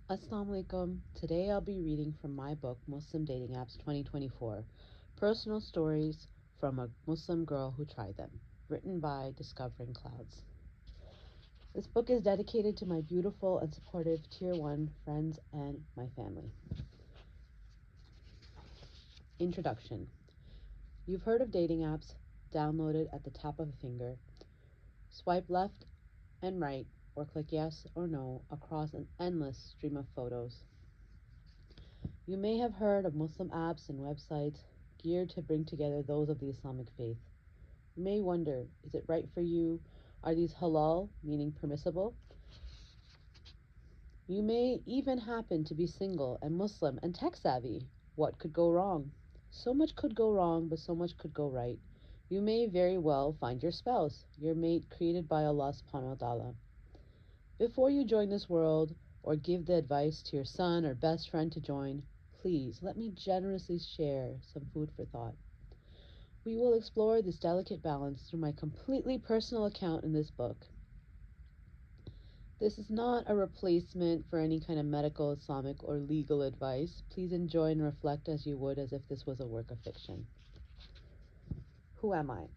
Assalamu alaikum. Today I'll be reading from my book Muslim Dating Apps 2024 Personal Stories from a Muslim Girl Who Tried Them, written by Discovering Clouds. This book is dedicated to my beautiful and supportive Tier 1 friends and my family. Introduction. You've heard of dating apps downloaded at the tap of a finger. Swipe left and right, or click yes or no across an endless stream of photos. You may have heard of Muslim apps and websites geared to bring together those of the Islamic faith. You may wonder, is it right for you? Are these halal, meaning permissible? You may even happen to be single and Muslim and tech savvy. What could go wrong? So much could go wrong, but so much could go right. You may very well find your spouse, your mate created by Allah subhanahu wa ta'ala. Before you join this world or give the advice to your son or best friend to join, please let me generously share some food for thought. We will explore this delicate balance through my completely personal account in this book. This is not a replacement for any kind of medical, Islamic, or legal advice. Please enjoy and reflect as you would as if this was a work of fiction. Who am I?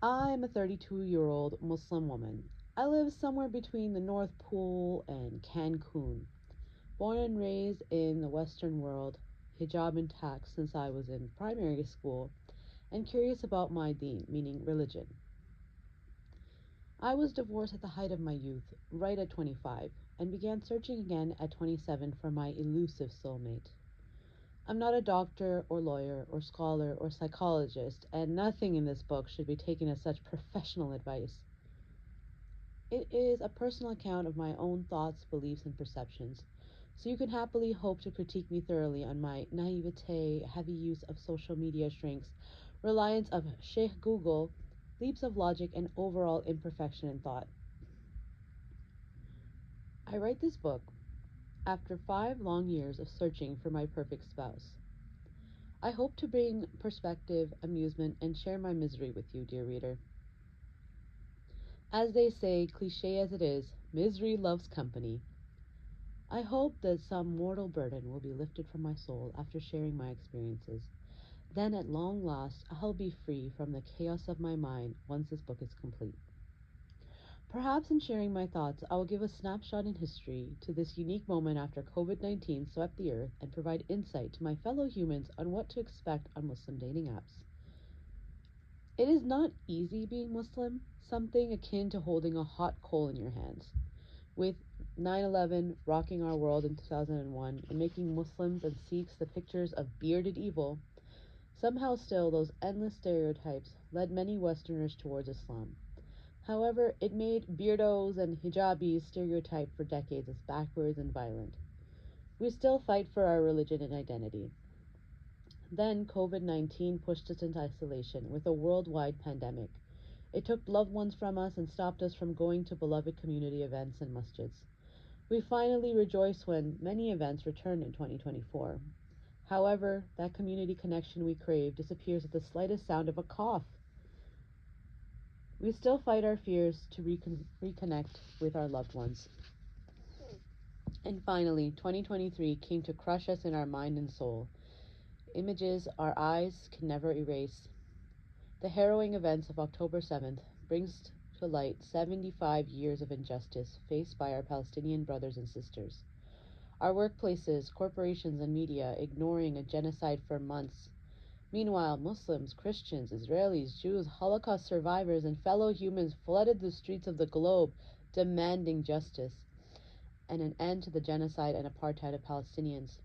I'm a 32-year-old Muslim woman. I live somewhere between the North Pole and Cancun. Born and raised in the Western world, hijab intact since I was in primary school, and curious about my deen, meaning religion. I was divorced at the height of my youth, right at 25, and began searching again at 27 for my elusive soulmate. I'm not a doctor or lawyer or scholar or psychologist, and nothing in this book should be taken as such professional advice. It is a personal account of my own thoughts, beliefs, and perceptions, so you can happily hope to critique me thoroughly on my naivete, heavy use of social media shrinks, reliance of Sheikh Google, leaps of logic, and overall imperfection in thought. I write this book after 5 long years of searching for my perfect spouse. I hope to bring perspective, amusement, and share my misery with you, dear reader. As they say, cliche as it is, misery loves company. I hope that some mortal burden will be lifted from my soul after sharing my experiences. Then, at long last, I'll be free from the chaos of my mind once this book is complete. Perhaps in sharing my thoughts, I will give a snapshot in history to this unique moment after COVID 19 swept the earth and provide insight to my fellow humans on what to expect on Muslim dating apps. It is not easy being Muslim, something akin to holding a hot coal in your hands. With 9/11 rocking our world in 2001 and making Muslims and Sikhs the pictures of bearded evil, somehow still those endless stereotypes led many Westerners towards Islam. However, it made beardos and hijabis stereotyped for decades as backwards and violent. We still fight for our religion and identity. Then COVID 19 pushed us into isolation with a worldwide pandemic. It took loved ones from us and stopped us from going to beloved community events and masjids. We finally rejoice when many events return in 2024. However, that community connection we crave disappears at the slightest sound of a cough. We still fight our fears to reconnect with our loved ones. And finally, 2023 came to crush us in our mind and soul. Images our eyes can never erase. The harrowing events of October 7th brings to light 75 years of injustice faced by our Palestinian brothers and sisters. Our workplaces, corporations, and media ignoring a genocide for months. Meanwhile, Muslims, Christians, Israelis, Jews, Holocaust survivors, and fellow humans flooded the streets of the globe demanding justice and an end to the genocide and apartheid of Palestinians.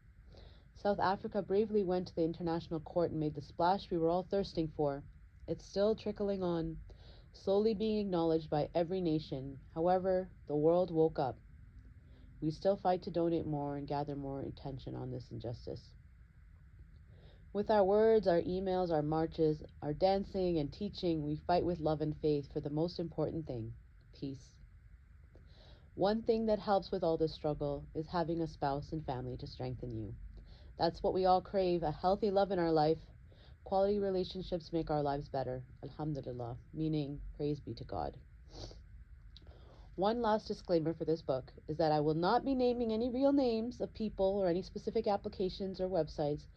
South Africa bravely went to the international court and made the splash we were all thirsting for. It's still trickling on, slowly being acknowledged by every nation. However, the world woke up. We still fight to donate more and gather more attention on this injustice. With our words, our emails, our marches, our dancing and teaching, we fight with love and faith for the most important thing, peace. One thing that helps with all this struggle is having a spouse and family to strengthen you. That's what we all crave, a healthy love in our life. Quality relationships make our lives better, alhamdulillah, meaning praise be to God. One last disclaimer for this book is that I will not be naming any real names of people or any specific applications or websites.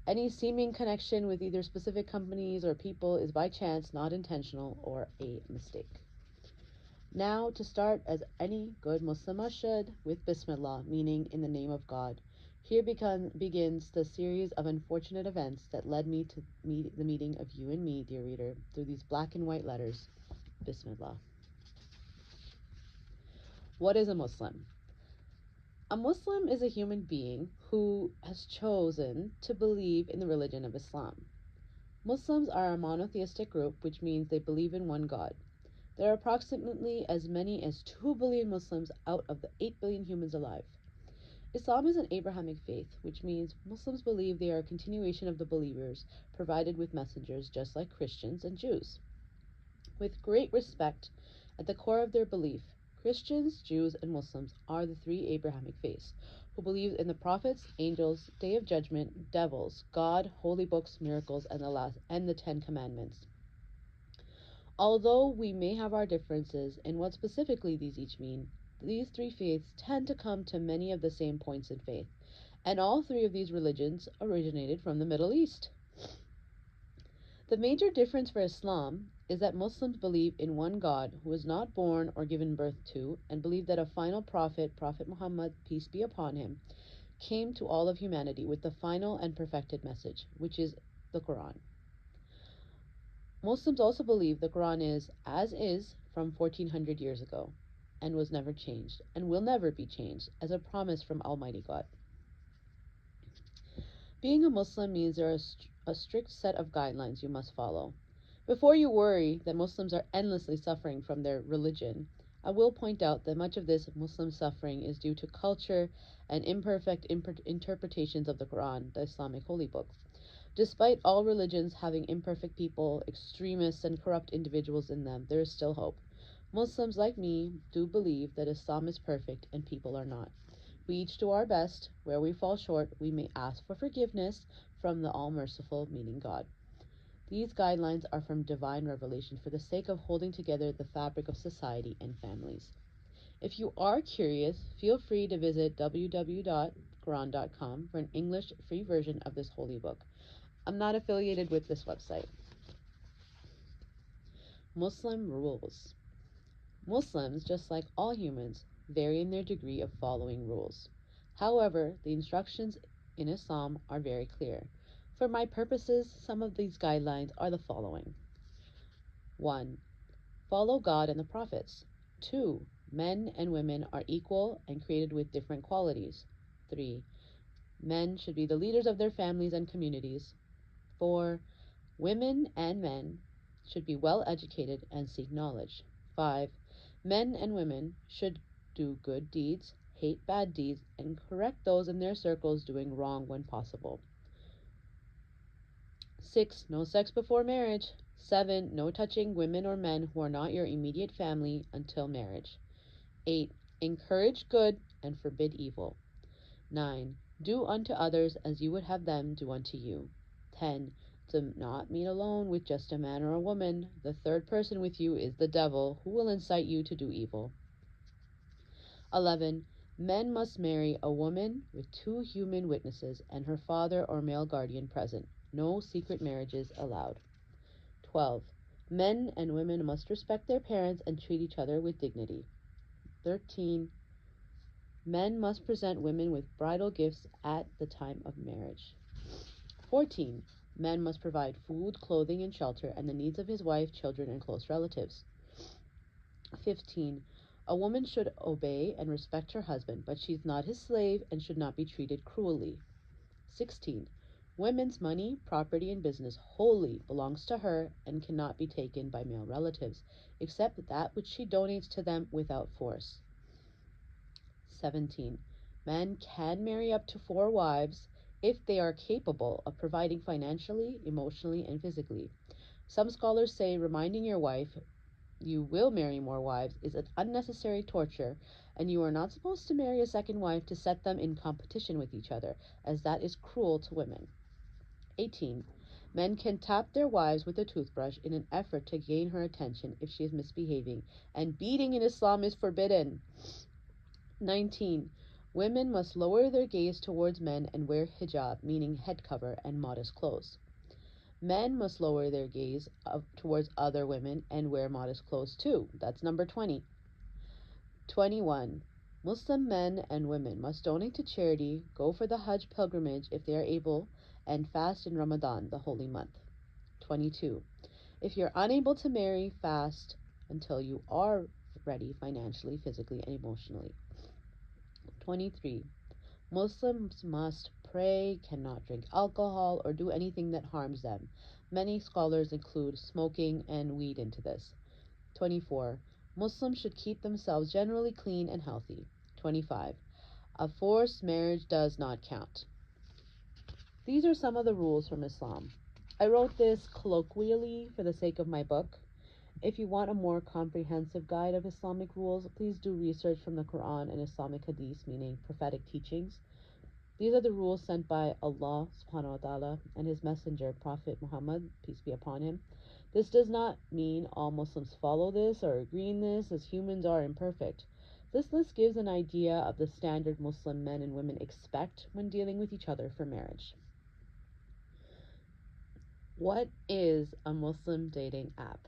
Any seeming connection with either specific companies or people is by chance, not intentional, or a mistake. Now, to start, as any good Muslim should, with Bismillah, meaning in the name of God. Here begins the series of unfortunate events that led me to the meeting of you and me, dear reader, through these black and white letters. Bismillah. What is a Muslim? A Muslim is a human being who has chosen to believe in the religion of Islam. Muslims are a monotheistic group, which means they believe in one God. There are approximately as many as 2 billion Muslims out of the 8 billion humans alive. Islam is an Abrahamic faith, which means Muslims believe they are a continuation of the believers provided with messengers, just like Christians and Jews. With great respect, at the core of their belief, Christians, Jews, and Muslims are the 3 Abrahamic faiths, who believe in the prophets, angels, day of judgment, devils, God, holy books, miracles, and the 10 commandments. Although we may have our differences in what specifically these each mean, these 3 faiths tend to come to many of the same points in faith, and all 3 of these religions originated from the Middle East. The major difference for Islam is that Muslims believe in one God who was not born or given birth to, and believe that a final prophet, Prophet Muhammad, peace be upon him, came to all of humanity with the final and perfected message, which is the Quran. Muslims also believe the Quran is as is from 1400 years ago and was never changed and will never be changed as a promise from Almighty God. Being a Muslim means there is a strict set of guidelines you must follow. Before you worry that Muslims are endlessly suffering from their religion, I will point out that much of this Muslim suffering is due to culture and imperfect interpretations of the Quran, the Islamic holy book. Despite all religions having imperfect people, extremists, and corrupt individuals in them, there is still hope. Muslims, like me, do believe that Islam is perfect and people are not. We each do our best. Where we fall short, we may ask for forgiveness from the all-merciful, meaning God. These guidelines are from divine revelation for the sake of holding together the fabric of society and families. If you are curious, feel free to visit www.quran.com for an English free version of this holy book. I'm not affiliated with this website. Muslim rules. Muslims, just like all humans, vary in their degree of following rules. However, the instructions in Islam are very clear. For my purposes, some of these guidelines are the following. 1. Follow God and the prophets. 2. Men and women are equal and created with different qualities. 3. Men should be the leaders of their families and communities. 4. Women and men should be well educated and seek knowledge. 5. Men and women should do good deeds, hate bad deeds, and correct those in their circles doing wrong when possible. 6. No sex before marriage. 7. No touching women or men who are not your immediate family until marriage. 8. Encourage good and forbid evil. 9. Do unto others as you would have them do unto you. 10. Do not meet alone with just a man or a woman. The third person with you is the devil, who will incite you to do evil. 11. Men must marry a woman with 2 human witnesses and her father or male guardian present. No secret marriages allowed. 12. Men and women must respect their parents and treat each other with dignity. 13. Men must present women with bridal gifts at the time of marriage. 14. Men must provide food, clothing, and shelter and the needs of his wife, children, and close relatives. 15. A woman should obey and respect her husband, but she is not his slave and should not be treated cruelly. 16. Women's money, property, and business wholly belongs to her and cannot be taken by male relatives, except that which she donates to them without force. 17. Men can marry up to 4 wives if they are capable of providing financially, emotionally, and physically. Some scholars say reminding your wife you will marry more wives is an unnecessary torture, and you are not supposed to marry a second wife to set them in competition with each other, as that is cruel to women. 18. Men can tap their wives with a toothbrush in an effort to gain her attention if she is misbehaving, and beating in Islam is forbidden. 19. Women must lower their gaze towards men and wear hijab, meaning head cover and modest clothes. Men must lower their gaze towards other women and wear modest clothes too. That's number 20. 21. Muslim men and women must donate to charity, go for the Hajj pilgrimage if they are able, and fast in Ramadan, the holy month. 22. If you're unable to marry, fast until you are ready financially, physically, and emotionally. 23. Muslims must pray, cannot drink alcohol, or do anything that harms them. Many scholars include smoking and weed into this. 24. Muslims should keep themselves generally clean and healthy. 25. A forced marriage does not count. These are some of the rules from Islam. I wrote this colloquially for the sake of my book. If you want a more comprehensive guide of Islamic rules, please do research from the Quran and Islamic Hadith, meaning prophetic teachings. These are the rules sent by Allah subhanahu wa ta'ala and His Messenger, Prophet Muhammad, peace be upon him. This does not mean all Muslims follow this or agree in this, as humans are imperfect. This list gives an idea of the standard Muslim men and women expect when dealing with each other for marriage. What is a Muslim dating app?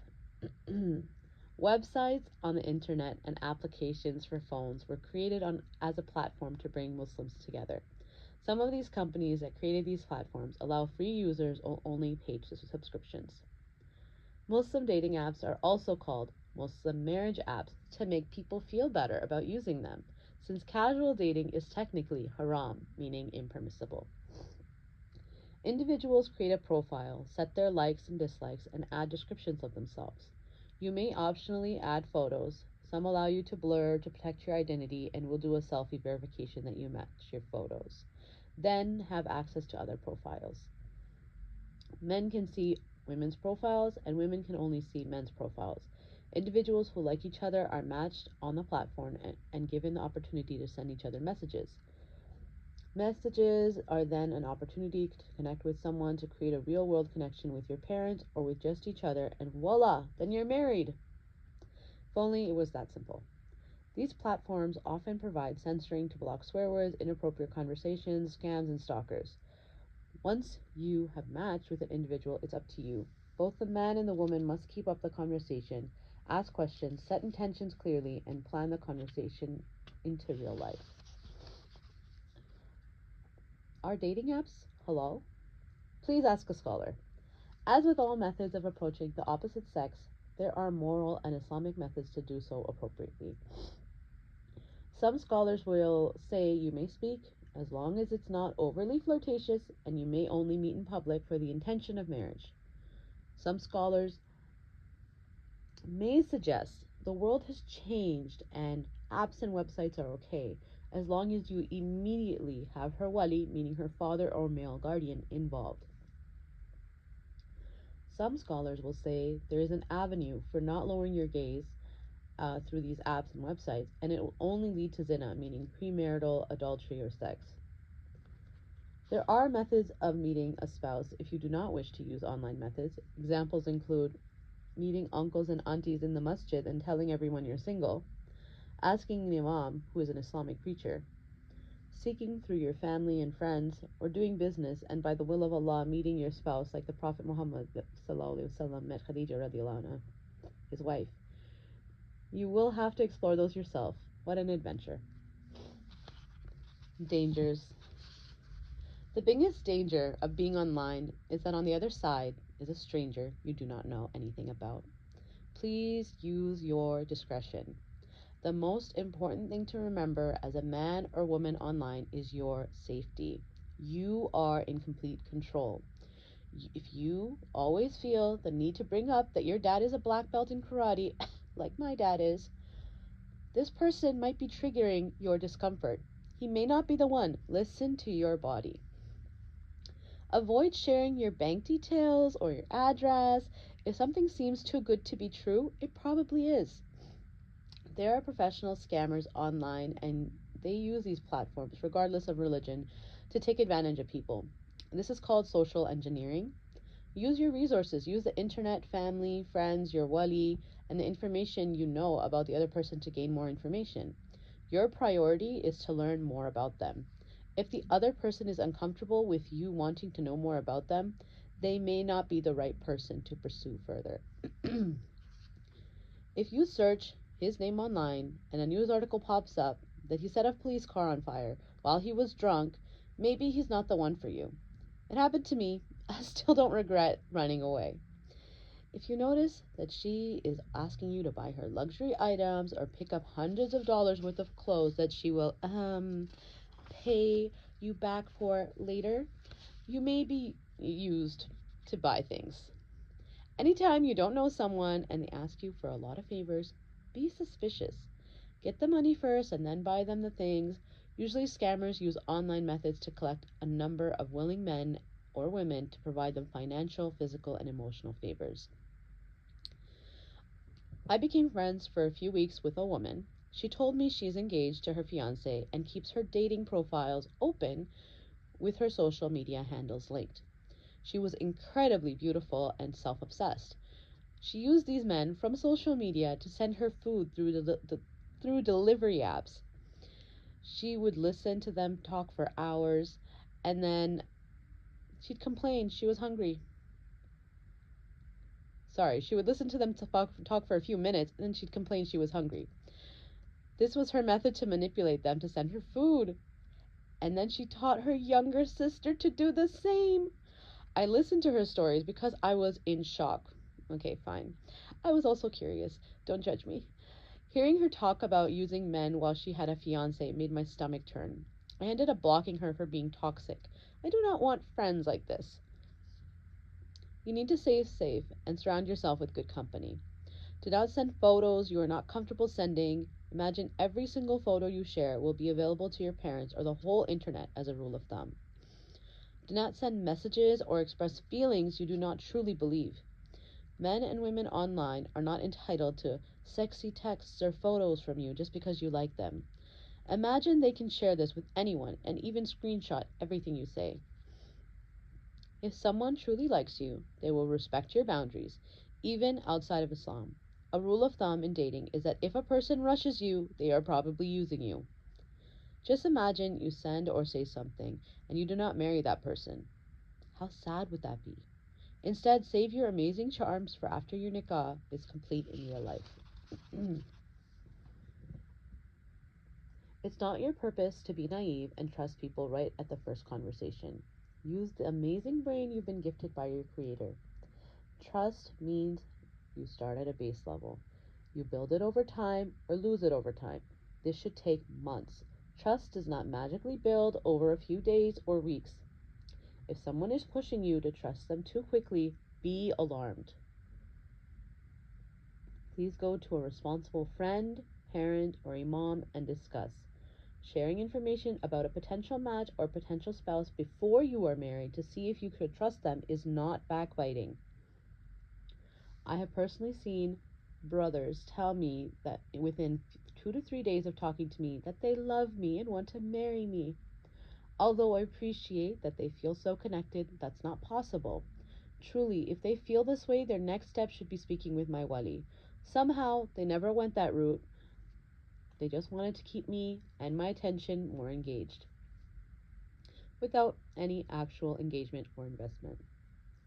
Websites on the internet and applications for phones were created as a platform to bring Muslims together. Some of these companies that created these platforms allow free users only paid subscriptions. Muslim dating apps are also called Muslim marriage apps to make people feel better about using them, since casual dating is technically haram, meaning impermissible. Individuals create a profile, set their likes and dislikes, and add descriptions of themselves. You may optionally add photos. Some allow you to blur to protect your identity and will do a selfie verification that you match your photos. Then have access to other profiles. Men can see women's profiles and women can only see men's profiles. Individuals who like each other are matched on the platform and given the opportunity to send each other messages. Messages are then an opportunity to connect with someone, to create a real world connection with your parents or with just each other, and voila, then you're married. If only it was that simple. These platforms often provide censoring to block swear words, inappropriate conversations, scams, and stalkers. Once you have matched with an individual, it's up to you. Both the man and the woman must keep up the conversation, ask questions, set intentions clearly, and plan the conversation into real life. Are dating apps halal? Please ask a scholar. As with all methods of approaching the opposite sex, there are moral and Islamic methods to do so appropriately. Some scholars will say you may speak as long as it's not overly flirtatious, and you may only meet in public for the intention of marriage. Some scholars may suggest the world has changed and apps and websites are okay as long as you immediately have her wali, meaning her father or male guardian, involved. Some scholars will say there is an avenue for not lowering your gaze through these apps and websites, and it will only lead to zina, meaning premarital adultery or sex. There are methods of meeting a spouse if you do not wish to use online methods. Examples include meeting uncles and aunties in the masjid and telling everyone you're single, asking an imam, who is an Islamic preacher, seeking through your family and friends, or doing business and by the will of Allah meeting your spouse like the Prophet Muhammad ﷺ met Khadija radiallahu anha, his wife. You will have to explore those yourself. What an adventure. Dangers. The biggest danger of being online is that on the other side is a stranger you do not know anything about. Please use your discretion. The most important thing to remember as a man or woman online is your safety. You are in complete control. If you always feel the need to bring up that your dad is a black belt in karate, like my dad is, this person might be triggering your discomfort. He may not be the one. Listen to your body. Avoid sharing your bank details or your address. If something seems too good to be true, it probably is. There are professional scammers online, and they use these platforms, regardless of religion, to take advantage of people. This is called social engineering. Use your resources, use the internet, family, friends, your wali, and the information you know about the other person to gain more information. Your priority is to learn more about them. If the other person is uncomfortable with you wanting to know more about them, they may not be the right person to pursue further. If you search his name online and a news article pops up that he set a police car on fire while he was drunk, maybe he's not the one for you. It happened to me. I still don't regret running away. If you notice that she is asking you to buy her luxury items or pick up hundreds of dollars worth of clothes that she will pay you back for later, you may be used to buy things. Anytime you don't know someone and they ask you for a lot of favors, be suspicious. Get the money first and then buy them the things. Usually, scammers use online methods to collect a number of willing men or women to provide them financial, physical, and emotional favors. I became friends for a few weeks with a woman. She told me she's engaged to her fiance and keeps her dating profiles open with her social media handles linked. She was incredibly beautiful and self obsessed. She used these men from social media to send her food through delivery apps. She would listen to them talk for hours and then she'd complain she was hungry. Sorry, she would listen to them talk for a few minutes and then she'd complain she was hungry. This was her method to manipulate them to send her food. And then she taught her younger sister to do the same. I listened to her stories because I was in shock. Okay, fine. I was also curious. Don't judge me. Hearing her talk about using men while she had a fiance made my stomach turn. I ended up blocking her for being toxic. I do not want friends like this. You need to stay safe and surround yourself with good company. Do not send photos you are not comfortable sending. Imagine every single photo you share will be available to your parents or the whole internet as a rule of thumb. Do not send messages or express feelings you do not truly believe. Men and women online are not entitled to sexy texts or photos from you just because you like them. Imagine they can share this with anyone and even screenshot everything you say. If someone truly likes you, they will respect your boundaries, even outside of Islam. A rule of thumb in dating is that if a person rushes you, they are probably using you. Just imagine you send or say something and you do not marry that person. How sad would that be? Instead, save your amazing charms for after your nikah is complete in your life. It's not your purpose to be naive and trust people right at the first conversation. Use the amazing brain you've been gifted by your Creator. Trust means you start at a base level. You build it over time or lose it over time. This should take months. Trust does not magically build over a few days or weeks. If someone is pushing you to trust them too quickly, be alarmed. Please go to a responsible friend, parent, or imam and discuss. Sharing information about a potential match or potential spouse before you are married to see if you could trust them is not backbiting. I have personally seen brothers tell me that within 2 to 3 days of talking to me that they love me and want to marry me. Although I appreciate that they feel so connected, that's not possible. Truly, if they feel this way, their next step should be speaking with my wali. Somehow, they never went that route. They just wanted to keep me and my attention more engaged without any actual engagement or investment.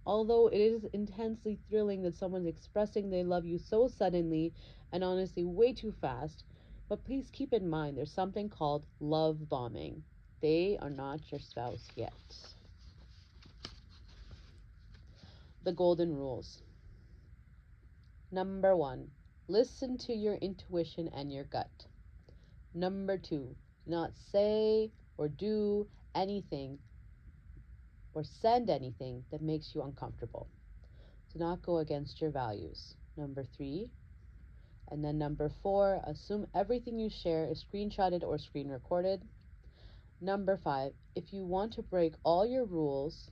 Although it is intensely thrilling that someone's expressing they love you so suddenly and honestly way too fast, but please keep in mind there's something called love bombing. They are not your spouse yet. The golden rules. Number 1, listen to your intuition and your gut. Number 2, do not say or do anything or send anything that makes you uncomfortable. Do not go against your values. Number 3, and then number 4, assume everything you share is screenshotted or screen recorded. Number 5, if you want to break all your rules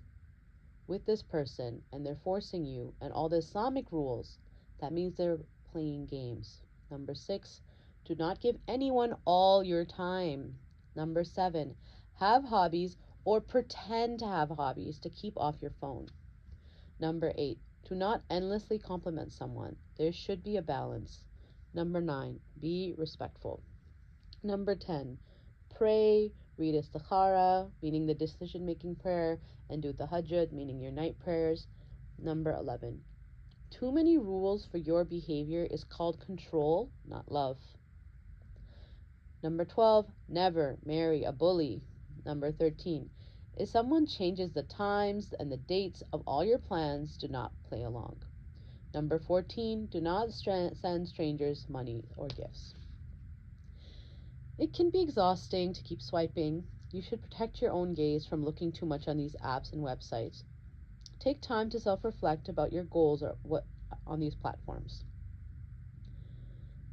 with this person and they're forcing you and all the Islamic rules, that means they're playing games. Number 6, do not give anyone all your time. Number 7, have hobbies or pretend to have hobbies to keep off your phone. Number 8, do not endlessly compliment someone. There should be a balance. Number 9, be respectful. Number 10, pray, read istikhara, meaning the decision making prayer, and do tahajjud, meaning your night prayers. Number 11, too many rules for your behavior is called control, not love. Number 12, never marry a bully. Number 13, if someone changes the times and the dates of all your plans, do not play along. Number 14, do not send strangers money or gifts. It can be exhausting to keep swiping. You should protect your own gaze from looking too much on these apps and websites. Take time to self-reflect about your goals or what on these platforms.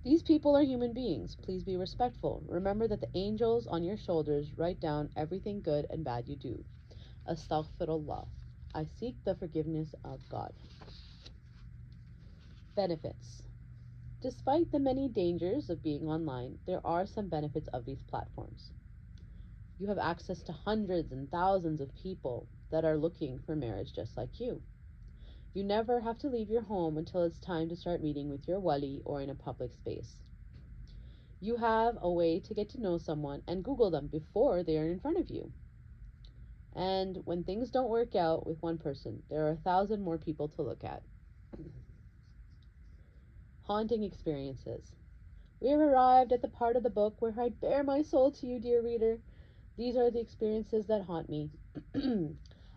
These people are human beings. Please be respectful. Remember that the angels on your shoulders write down everything good and bad you do. Astaghfirullah. I seek the forgiveness of God. Benefits. Despite the many dangers of being online, there are some benefits of these platforms. You have access to hundreds and thousands of people that are looking for marriage just like you. You never have to leave your home until it's time to start meeting with your wali or in a public space. You have a way to get to know someone and Google them before they are in front of you. And when things don't work out with one person, there are 1,000 more people to look at. Haunting experiences. We have arrived at the part of the book where I bare my soul to you, dear reader. These are the experiences that haunt me.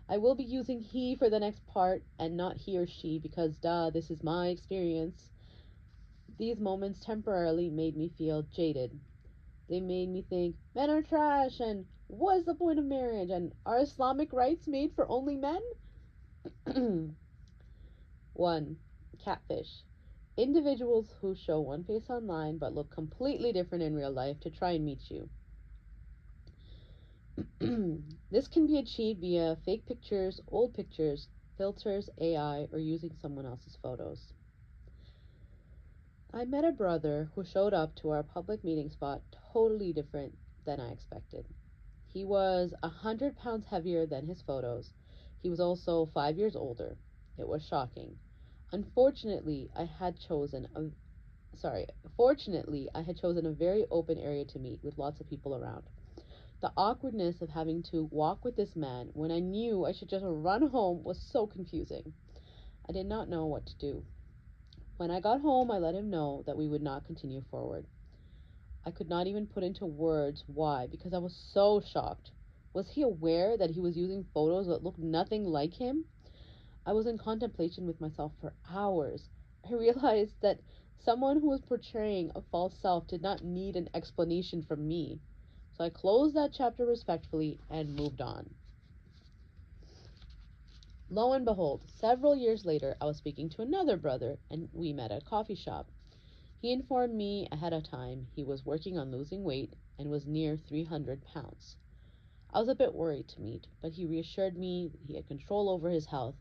I will be using he for the next part and not he or she because, duh, this is my experience. These moments temporarily made me feel jaded. They made me think, men are trash, and what is the point of marriage, and are Islamic rights made for only men? 1. Catfish. Individuals who show one face online but look completely different in real life to try and meet you. This can be achieved via fake pictures, old pictures, filters, AI, or using someone else's photos. I met a brother who showed up to our public meeting spot totally different than I expected. He was 100 pounds heavier than his photos. He was also 5 years older. It was shocking. Unfortunately, I had chosen a Fortunately, I had chosen a very open area to meet with lots of people around. The awkwardness of having to walk with this man when I knew I should just run home was so confusing. I did not know what to do. When I got home, I let him know that we would not continue forward. I could not even put into words why because I was so shocked. Was he aware that he was using photos that looked nothing like him? I was in contemplation with myself for hours. I realized that someone who was portraying a false self did not need an explanation from me. So I closed that chapter respectfully and moved on. Lo and behold, several years later, I was speaking to another brother and we met at a coffee shop. He informed me ahead of time he was working on losing weight and was near 300 pounds. I was a bit worried to meet, but he reassured me he had control over his health.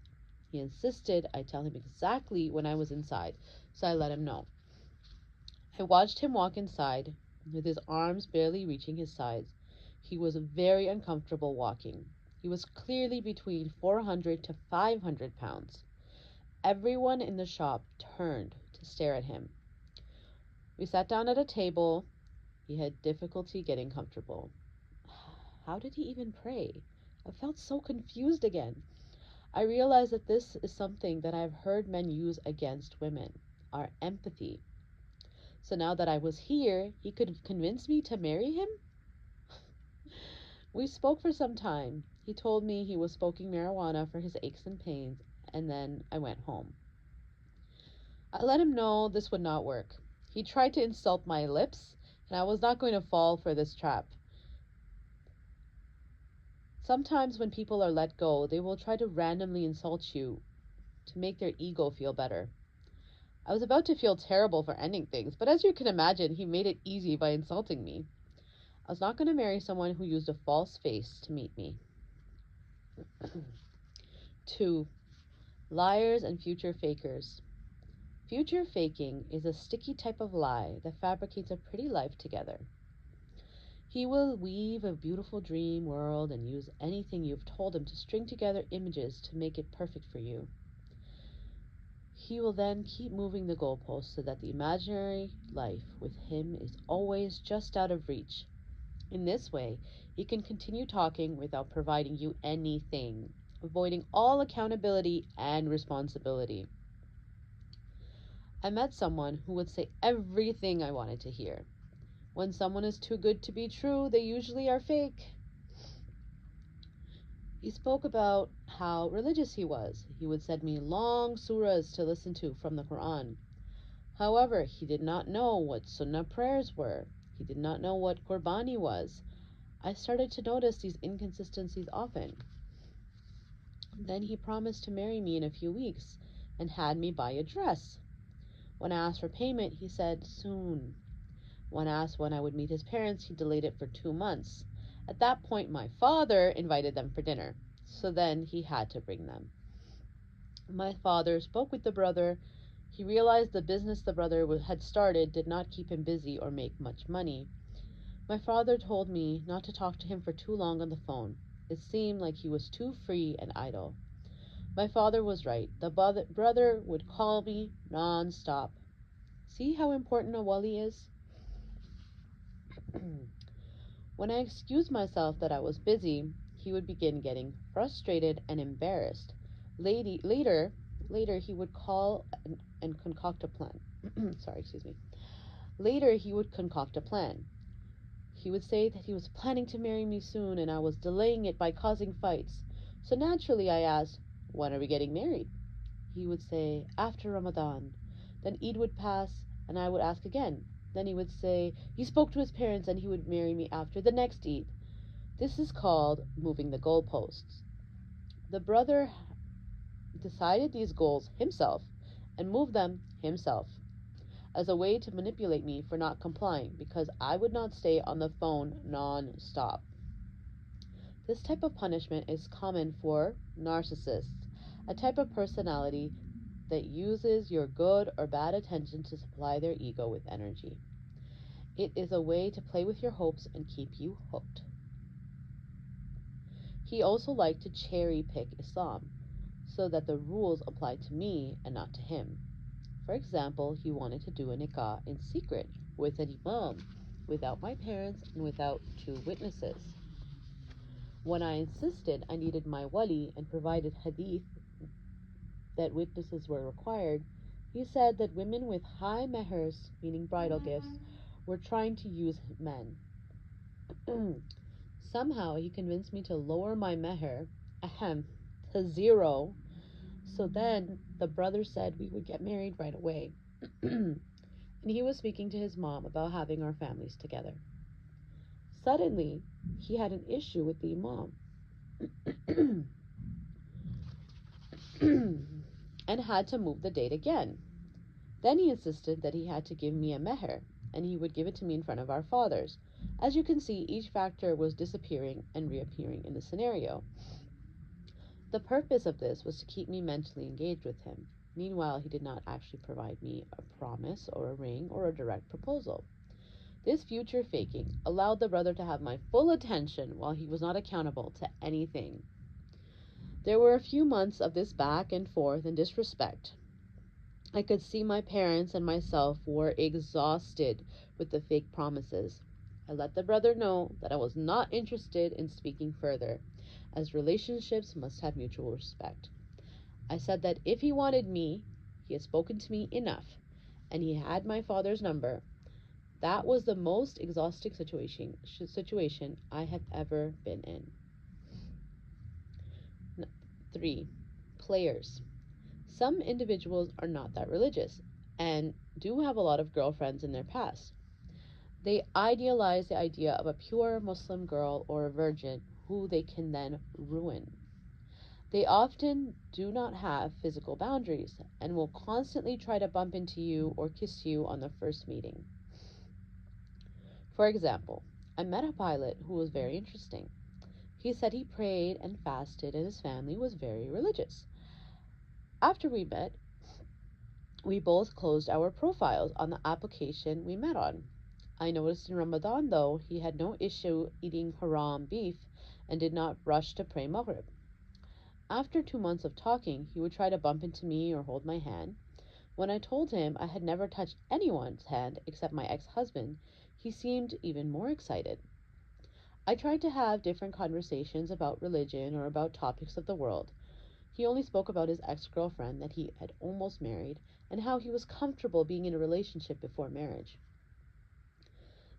He insisted I tell him exactly when I was inside, so I let him know. I watched him walk inside, with his arms barely reaching his sides. He was very uncomfortable walking. He was clearly between 400 to 500 pounds. Everyone in the shop turned to stare at him. We sat down at a table. He had difficulty getting comfortable. How did he even pray? I felt so confused again. I realized that this is something that I've heard men use against women, our empathy. So now that I was here, he could convince me to marry him? We spoke for some time. He told me he was smoking marijuana for his aches and pains, and then I went home. I let him know this would not work. He tried to insult my lips, and I was not going to fall for this trap. Sometimes when people are let go, they will try to randomly insult you to make their ego feel better. I was about to feel terrible for ending things, but as you can imagine, he made it easy by insulting me. I was not going to marry someone who used a false face to meet me. 2. Liars and future fakers. Future faking is a sticky type of lie that fabricates a pretty life together. He will weave a beautiful dream world and use anything you've told him to string together images to make it perfect for you. He will then keep moving the goalposts so that the imaginary life with him is always just out of reach. In this way, he can continue talking without providing you anything, avoiding all accountability and responsibility. I met someone who would say everything I wanted to hear. When someone is too good to be true, they usually are fake. He spoke about how religious he was. He would send me long surahs to listen to from the Quran. However, he did not know what sunnah prayers were. He did not know what qurbani was. I started to notice these inconsistencies often. Then he promised to marry me in a few weeks and had me buy a dress. When I asked for payment, he said soon. When asked when I would meet his parents, he delayed it for 2 months. At that point, my father invited them for dinner, so then he had to bring them. My father spoke with the brother. He realized the business the brother had started did not keep him busy or make much money. My father told me not to talk to him for too long on the phone. It seemed like he was too free and idle. My father was right. The brother would call me non-stop. See how important a wali is? When I excused myself that I was busy, he would begin getting frustrated and embarrassed. Later, he would call and concoct a plan. Excuse me. Later, he would concoct a plan. He would say that he was planning to marry me soon and I was delaying it by causing fights. So naturally, I asked, "When are we getting married?" He would say, "After Ramadan." Then Eid would pass and I would ask again. Then he would say he spoke to his parents and he would marry me after the next Eid. This is called moving the goalposts. The brother decided these goals himself and moved them himself as a way to manipulate me for not complying because I would not stay on the phone non-stop. This type of punishment is common for narcissists, a type of personality that uses your good or bad attention to supply their ego with energy. It is a way to play with your hopes and keep you hooked. He also liked to cherry pick Islam so that the rules applied to me and not to him. For example, he wanted to do a nikah in secret with an imam, without my parents and without 2 witnesses. When I insisted I needed my wali and provided hadith that witnesses were required, he said that women with high mehers, meaning bridal gifts, were trying to use men. Somehow he convinced me to lower my meher, to 0, so then the brother said we would get married right away. And he was speaking to his mom about having our families together. Suddenly, he had an issue with the imam and had to move the date again. Then he insisted that he had to give me a meher, and he would give it to me in front of our fathers. As you can see, each factor was disappearing and reappearing in the scenario. The purpose of this was to keep me mentally engaged with him. Meanwhile, he did not actually provide me a promise or a ring or a direct proposal. This future faking allowed the brother to have my full attention while he was not accountable to anything. There were a few months of this back and forth and disrespect. I could see my parents and myself were exhausted with the fake promises. I let the brother know that I was not interested in speaking further, as relationships must have mutual respect. I said that if he wanted me, he had spoken to me enough, and he had my father's number. That was the most exhausting situation I have ever been in. 3. Players. Some individuals are not that religious and do have a lot of girlfriends in their past. They idealize the idea of a pure Muslim girl or a virgin who they can then ruin. They often do not have physical boundaries and will constantly try to bump into you or kiss you on the first meeting. For example, I met a pilot who was very interesting. He said he prayed and fasted and his family was very religious. After we met, we both closed our profiles on the application we met on. I noticed in Ramadan, though, he had no issue eating haram beef and did not rush to pray Maghrib. After 2 months of talking, he would try to bump into me or hold my hand. When I told him I had never touched anyone's hand except my ex-husband, he seemed even more excited. I tried to have different conversations about religion or about topics of the world. He only spoke about his ex-girlfriend that he had almost married and how he was comfortable being in a relationship before marriage.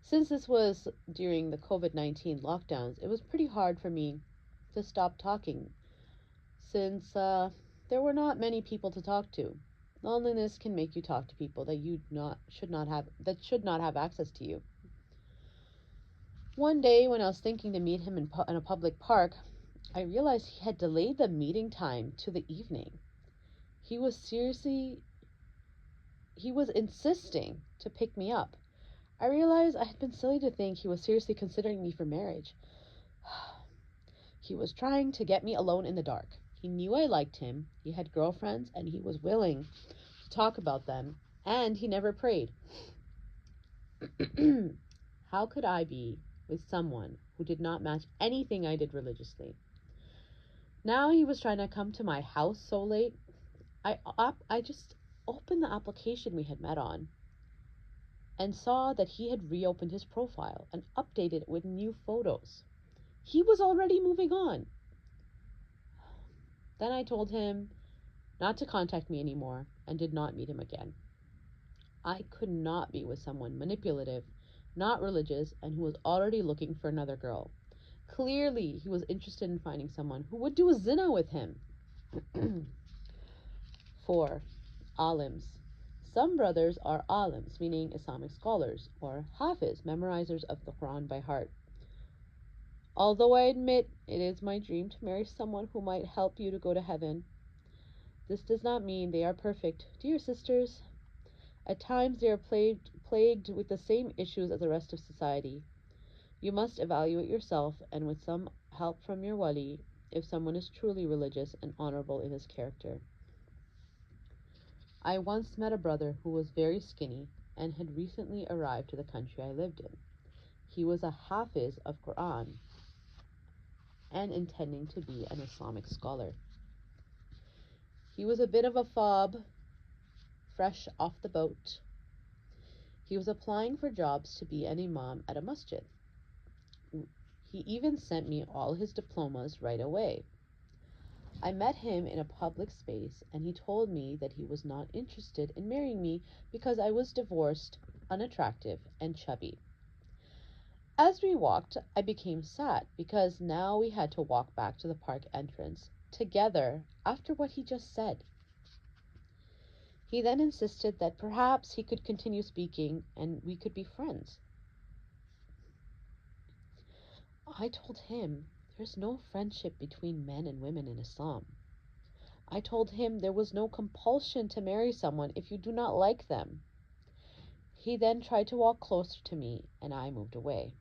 Since this was during the COVID-19 lockdowns, it was pretty hard for me to stop talking since there were not many people to talk to. Loneliness can make you talk to people that you not should not have should not have access to you. One day when I was thinking to meet him in a public park, I realized he had delayed the meeting time to the evening. He was seriously he was insisting to pick me up. I realized I had been silly to think he was seriously considering me for marriage. He was trying to get me alone in the dark. He knew I liked him, he had girlfriends, and he was willing to talk about them, and he never prayed. How could I be with someone who did not match anything I did religiously? Now he was trying to come to my house so late. I just opened the application we had met on and saw that he had reopened his profile and updated it with new photos. He was already moving on. Then I told him not to contact me anymore and did not meet him again. I could not be with someone manipulative, not religious, and who was already looking for another girl. Clearly, he was interested in finding someone who would do a zina with him. 4. Alims. Some brothers are alims, meaning Islamic scholars, or hafiz, memorizers of the Quran by heart. Although I admit it is my dream to marry someone who might help you to go to heaven, this does not mean they are perfect, dear sisters. At times they are plagued with the same issues as the rest of society. You must evaluate yourself, and with some help from your wali, if someone is truly religious and honorable in his character. I once met a brother who was very skinny and had recently arrived to the country I lived in. He was a hafiz of Quran and intending to be an Islamic scholar. He was a bit of a fob, fresh off the boat. He was applying for jobs to be an imam at a masjid. He even sent me all his diplomas right away. I met him in a public space and he told me that he was not interested in marrying me because I was divorced, unattractive, and chubby. As we walked, I became sad because now we had to walk back to the park entrance together after what he just said. He then insisted that perhaps he could continue speaking and we could be friends. I told him there's no friendship between men and women in Islam. I told him there was no compulsion to marry someone if you do not like them. He then tried to walk closer to me and I moved away.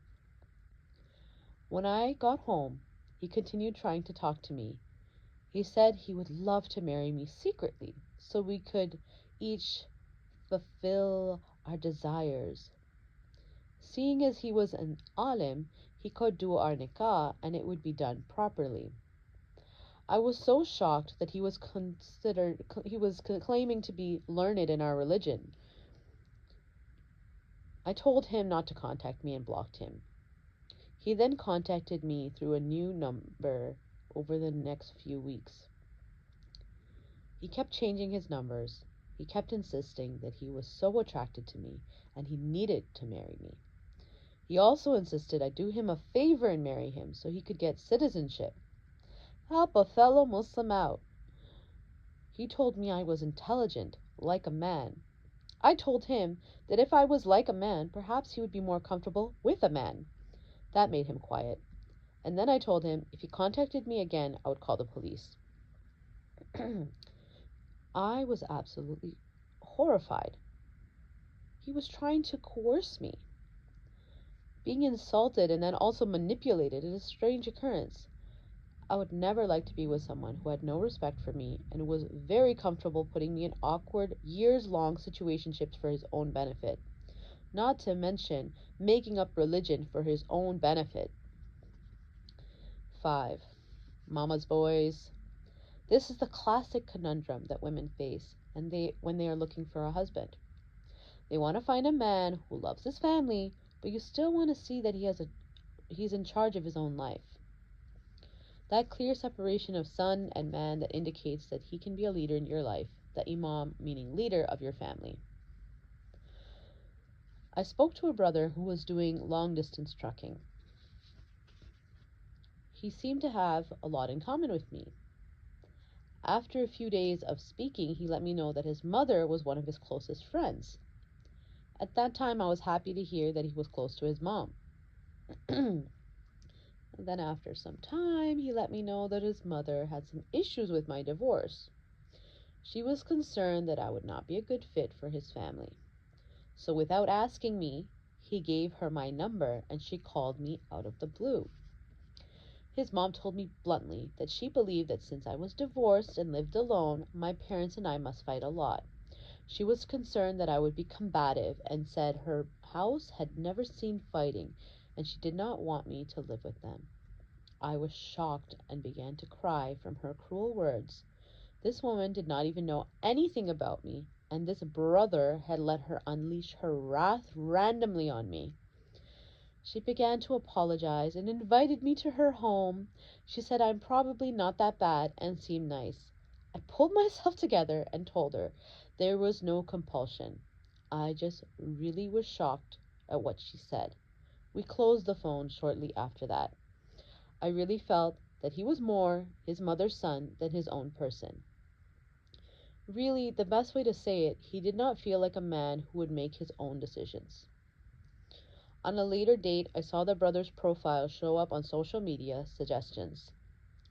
When I got home, he continued trying to talk to me. He said he would love to marry me secretly so we could each fulfill our desires. Seeing as he was an alim, he could do our nikah and it would be done properly. I was so shocked that he was claiming to be learned in our religion. I told him not to contact me and blocked him. He then contacted me through a new number over the next few weeks. He kept changing his numbers. He kept insisting that he was so attracted to me and he needed to marry me. He also insisted I do him a favor and marry him so he could get citizenship. Help a fellow Muslim out. He told me I was intelligent, like a man. I told him that if I was like a man, perhaps he would be more comfortable with a man. That made him quiet. And then I told him if he contacted me again, I would call the police. I was absolutely horrified. He was trying to coerce me. Being insulted and then also manipulated is a strange occurrence. I would never like to be with someone who had no respect for me and was very comfortable putting me in awkward, years-long situationships for his own benefit. Not to mention making up religion for his own benefit. 5. Mama's boys. This is the classic conundrum that women face. and when they are looking for a husband. They want to find a man who loves his family, but you still want to see that he's in charge of his own life. That clear separation of son and man that indicates that he can be a leader in your life, the imam meaning leader of your family. I spoke to a brother who was doing long distance trucking. He seemed to have a lot in common with me. After a few days of speaking, he let me know that his mother was one of his closest friends. At that time, I was happy to hear that he was close to his mom. Then, after some time, he let me know that his mother had some issues with my divorce. She was concerned that I would not be a good fit for his family. So, without asking me, he gave her my number and she called me out of the blue. His mom told me bluntly that she believed that since I was divorced and lived alone, my parents and I must fight a lot. She was concerned that I would be combative and said her house had never seen fighting and she did not want me to live with them. I was shocked and began to cry from her cruel words. This woman did not even know anything about me, and this brother had let her unleash her wrath randomly on me. She began to apologize and invited me to her home. She said I'm probably not that bad and seemed nice. I pulled myself together and told her there was no compulsion. I just really was shocked at what she said. We closed the phone shortly after that. I really felt that he was more his mother's son than his own person. Really, the best way to say it, he did not feel like a man who would make his own decisions. On a later date, I saw the brother's profile show up on social media suggestions.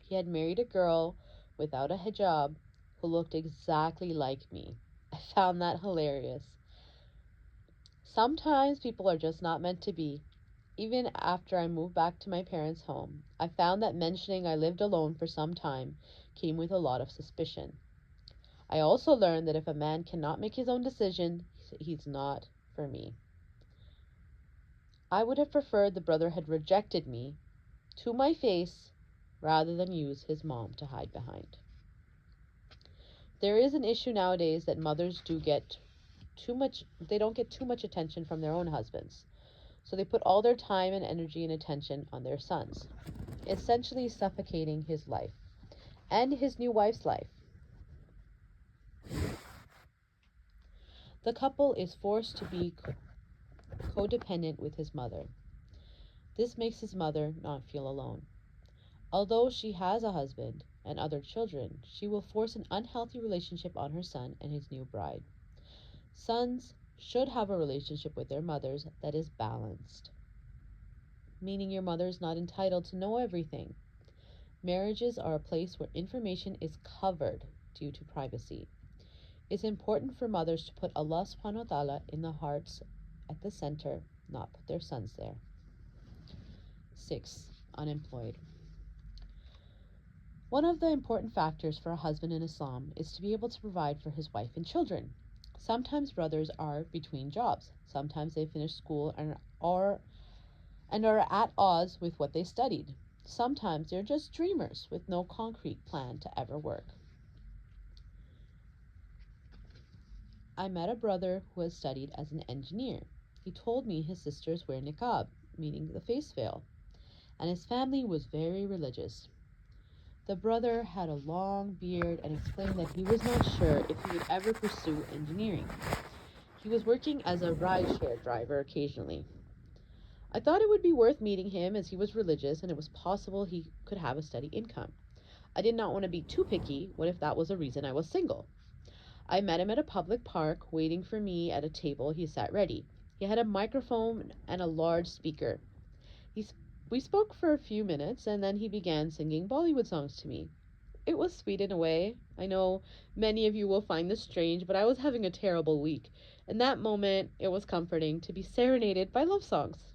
He had married a girl without a hijab who looked exactly like me. I found that hilarious. Sometimes people are just not meant to be. Even after I moved back to my parents' home, I found that mentioning I lived alone for some time came with a lot of suspicion. I also learned that if a man cannot make his own decision, he's not for me. I would have preferred the brother had rejected me to my face rather than use his mom to hide behind. There is an issue nowadays that mothers they don't get too much attention from their own husbands. So they put all their time and energy and attention on their sons, essentially suffocating his life and his new wife's life. The couple is forced to be codependent with his mother. This makes his mother not feel alone. Although she has a husband and other children, she will force an unhealthy relationship on her son and his new bride. Sons should have a relationship with their mothers that is balanced, meaning your mother is not entitled to know everything. Marriages are a place where information is covered due to privacy. It's important for mothers to put Allah subhanahu wa ta'ala in the hearts at the center, not put their sons there. 6. Unemployed. One of the important factors for a husband in Islam is to be able to provide for his wife and children. Sometimes brothers are between jobs. Sometimes they finish school and are at odds with what they studied. Sometimes they're just dreamers with no concrete plan to ever work. I met a brother who has studied as an engineer. He told me his sisters wear niqab, meaning the face veil, and his family was very religious. The brother had a long beard and explained that he was not sure if he would ever pursue engineering. He was working as a rideshare driver occasionally. I thought it would be worth meeting him as he was religious and it was possible he could have a steady income. I did not want to be too picky. What if that was a reason I was single? I met him at a public park, waiting for me at a table. He sat ready. He had a microphone and a large speaker. We spoke for a few minutes, and then he began singing Bollywood songs to me. It was sweet in a way. I know many of you will find this strange, but I was having a terrible week. In that moment, it was comforting to be serenaded by love songs.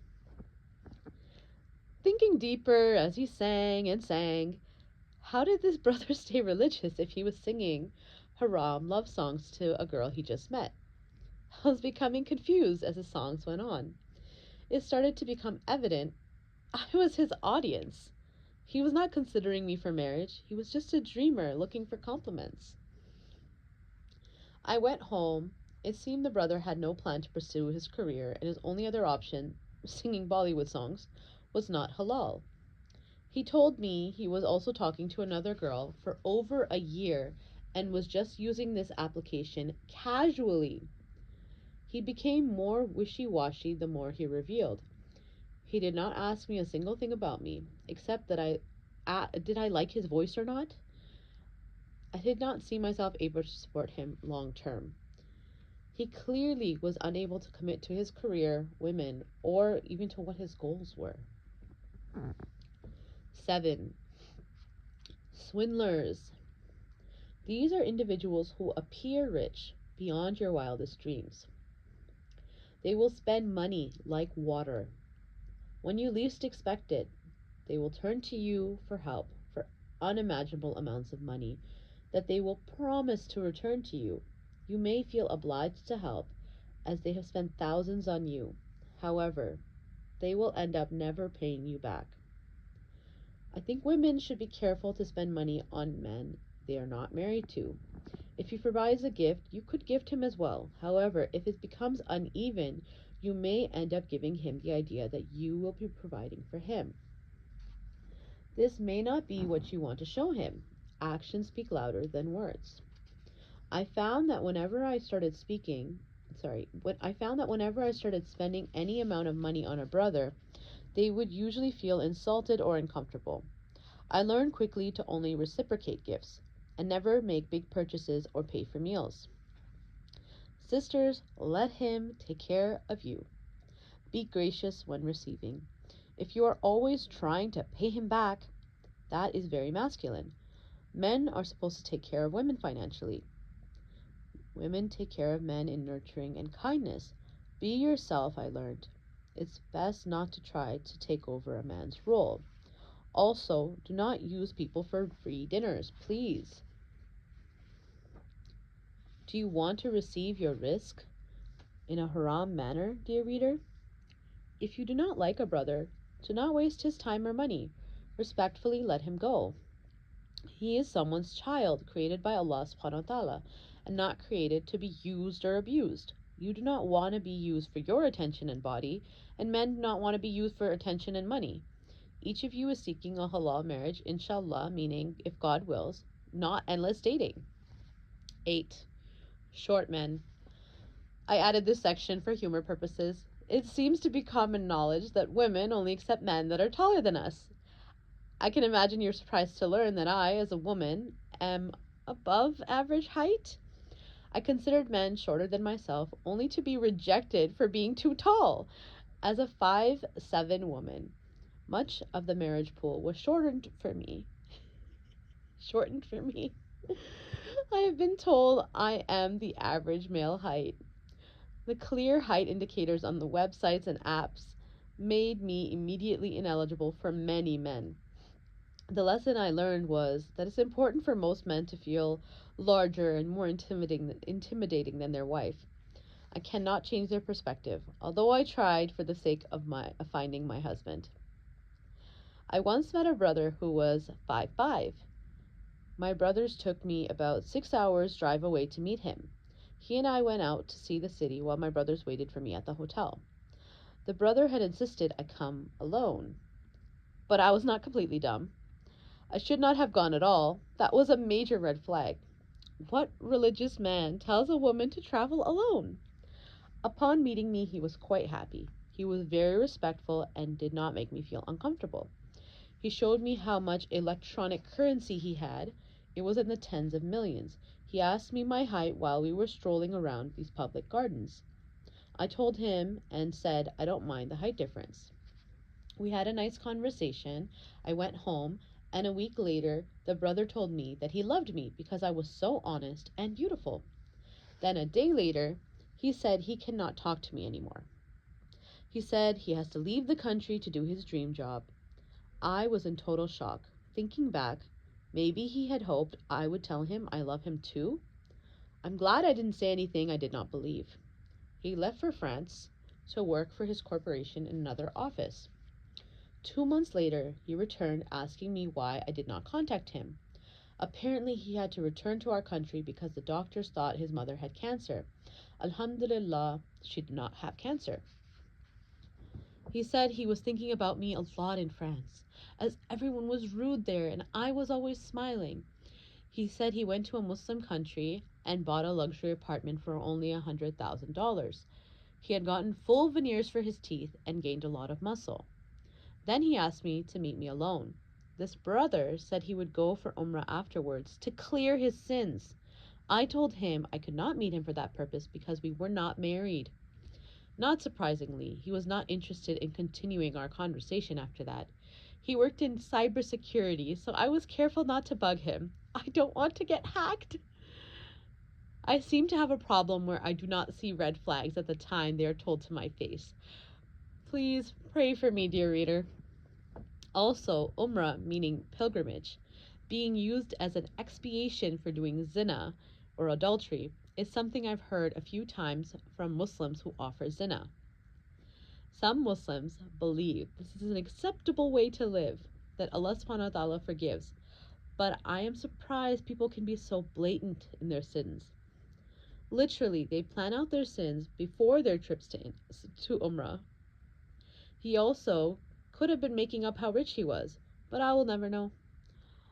Thinking deeper as he sang and sang, how did this brother stay religious if he was singing haram love songs to a girl he just met? I was becoming confused as the songs went on. It started to become evident I was his audience. He was not considering me for marriage. He was just a dreamer looking for compliments. I went home. It seemed the brother had no plan to pursue his career, and his only other option, singing Bollywood songs, was not halal. He told me he was also talking to another girl for over a year and was just using this application casually. He became more wishy washy the more he revealed. He did not ask me a single thing about me, except that did I like his voice or not? I did not see myself able to support him long term. He clearly was unable to commit to his career, women, or even to what his goals were. 7. Swindlers. These are individuals who appear rich beyond your wildest dreams. They will spend money like water. When you least expect it, they will turn to you for help for unimaginable amounts of money that they will promise to return to you. You may feel obliged to help as they have spent thousands on you. However, they will end up never paying you back. I think women should be careful to spend money on men they are not married to. If he provides a gift, you could gift him as well. However, if it becomes uneven, you may end up giving him the idea that you will be providing for him. This may not be what you want to show him. Actions speak louder than words. I found that whenever I started spending any amount of money on a brother, they would usually feel insulted or uncomfortable. I learned quickly to only reciprocate gifts and never make big purchases or pay for meals. Sisters, let him take care of you. Be gracious when receiving. If you are always trying to pay him back, that is very masculine. Men are supposed to take care of women financially. Women take care of men in nurturing and kindness. Be yourself, I learned. It's best not to try to take over a man's role. Also, do not use people for free dinners, please. Do you want to receive your rizq in a haram manner, dear reader? If you do not like a brother, do not waste his time or money. Respectfully let him go. He is someone's child, created by Allah subhanahu wa ta'ala, and not created to be used or abused. You do not want to be used for your attention and body, and men do not want to be used for attention and money. Each of you is seeking a halal marriage, inshallah, meaning if God wills, not endless dating. 8. Short men. I added this section for humor purposes. It seems to be common knowledge that women only accept men that are taller than us. I can imagine you're surprised to learn that I, as a woman, am above average height. I considered men shorter than myself only to be rejected for being too tall. As a 5'7" woman, much of the marriage pool was shortened for me. I have been told I am the average male height. The clear height indicators on the websites and apps made me immediately ineligible for many men. The lesson I learned was that it's important for most men to feel larger and more intimidating than their wife. I cannot change their perspective, although I tried for the sake of finding my husband. I once met a brother who was 5'5". My brothers took me about 6 hours drive away to meet him. He and I went out to see the city while my brothers waited for me at the hotel. The brother had insisted I come alone, but I was not completely dumb. I should not have gone at all. That was a major red flag. What religious man tells a woman to travel alone? Upon meeting me, he was quite happy. He was very respectful and did not make me feel uncomfortable. He showed me how much electronic currency he had. It was in the tens of millions. He asked me my height while we were strolling around these public gardens. I told him and said I don't mind the height difference. We had a nice conversation. I went home, and a week later, the brother told me that he loved me because I was so honest and beautiful. Then a day later, he said he cannot talk to me anymore. He said he has to leave the country to do his dream job. I was in total shock. Thinking back, maybe he had hoped I would tell him I love him too? I'm glad I didn't say anything I did not believe. He left for France to work for his corporation in another office. 2 months later, he returned asking me why I did not contact him. Apparently, he had to return to our country because the doctors thought his mother had cancer. Alhamdulillah, she did not have cancer. He said he was thinking about me a lot in France, as everyone was rude there and I was always smiling. He said he went to a Muslim country and bought a luxury apartment for only $100,000. He had gotten full veneers for his teeth and gained a lot of muscle. Then he asked me to meet me alone. This brother said he would go for Umrah afterwards to clear his sins. I told him I could not meet him for that purpose because we were not married. Not surprisingly, he was not interested in continuing our conversation after that. He worked in cybersecurity, so I was careful not to bug him. I don't want to get hacked. I seem to have a problem where I do not see red flags at the time they are told to my face. Please pray for me, dear reader. Also, Umrah, meaning pilgrimage, being used as an expiation for doing zina, or adultery, is something I've heard a few times from Muslims who offer zina. Some Muslims believe this is an acceptable way to live, that Allah subhanahu wa ta'ala forgives, but I am surprised people can be so blatant in their sins. Literally, they plan out their sins before their trips to Umrah. He also could have been making up how rich he was, but I will never know.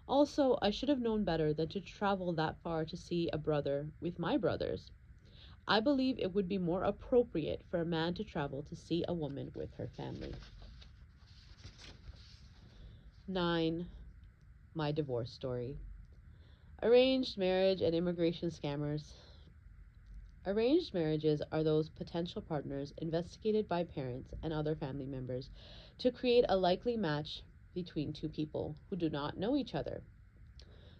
Also, I should have known better than to travel that far to see a brother with my brothers. I believe it would be more appropriate for a man to travel to see a woman with her family. 9. My divorce story. Arranged marriage and immigration scammers. Arranged marriages are those potential partners investigated by parents and other family members to create a likely match between two people who do not know each other.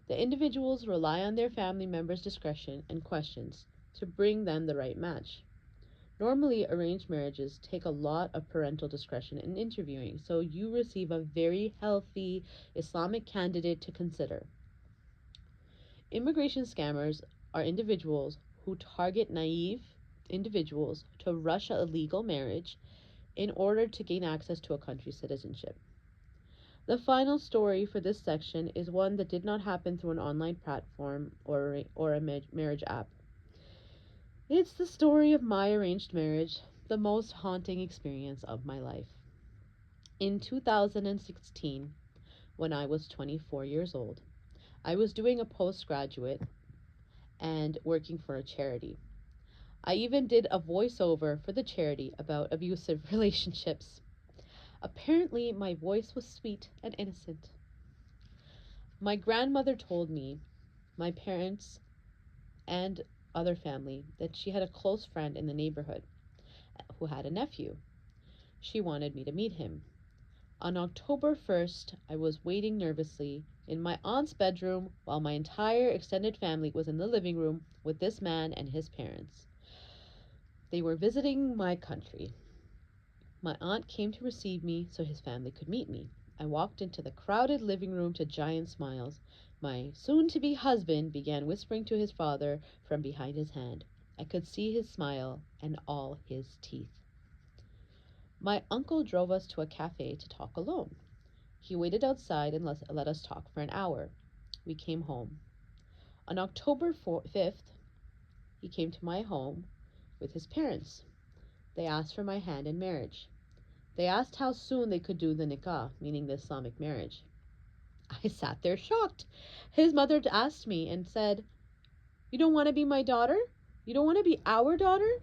The individuals rely on their family members' discretion and questions to bring them the right match. Normally, arranged marriages take a lot of parental discretion in interviewing, so you receive a very healthy Islamic candidate to consider. Immigration scammers are individuals who target naive individuals to rush a legal marriage in order to gain access to a country's citizenship. The final story for this section is one that did not happen through an online platform or a marriage app. It's the story of my arranged marriage, the most haunting experience of my life. In 2016, when I was 24 years old, I was doing a postgraduate and working for a charity. I even did a voiceover for the charity about abusive relationships. Apparently, my voice was sweet and innocent. My grandmother told me, my parents, and other family that she had a close friend in the neighborhood who had a nephew. She wanted me to meet him. On October 1st, I was waiting nervously in my aunt's bedroom while my entire extended family was in the living room with this man and his parents. They were visiting my country. My aunt came to receive me so his family could meet me. I walked into the crowded living room to giant smiles. My soon-to-be husband began whispering to his father from behind his hand. I could see his smile and all his teeth. My uncle drove us to a cafe to talk alone. He waited outside and let us talk for an hour. We came home. On October 5th, he came to my home with his parents. They asked for my hand in marriage. They asked how soon they could do the nikah, meaning the Islamic marriage. I sat there shocked. His mother asked me and said, "You don't want to be my daughter? You don't want to be our daughter?"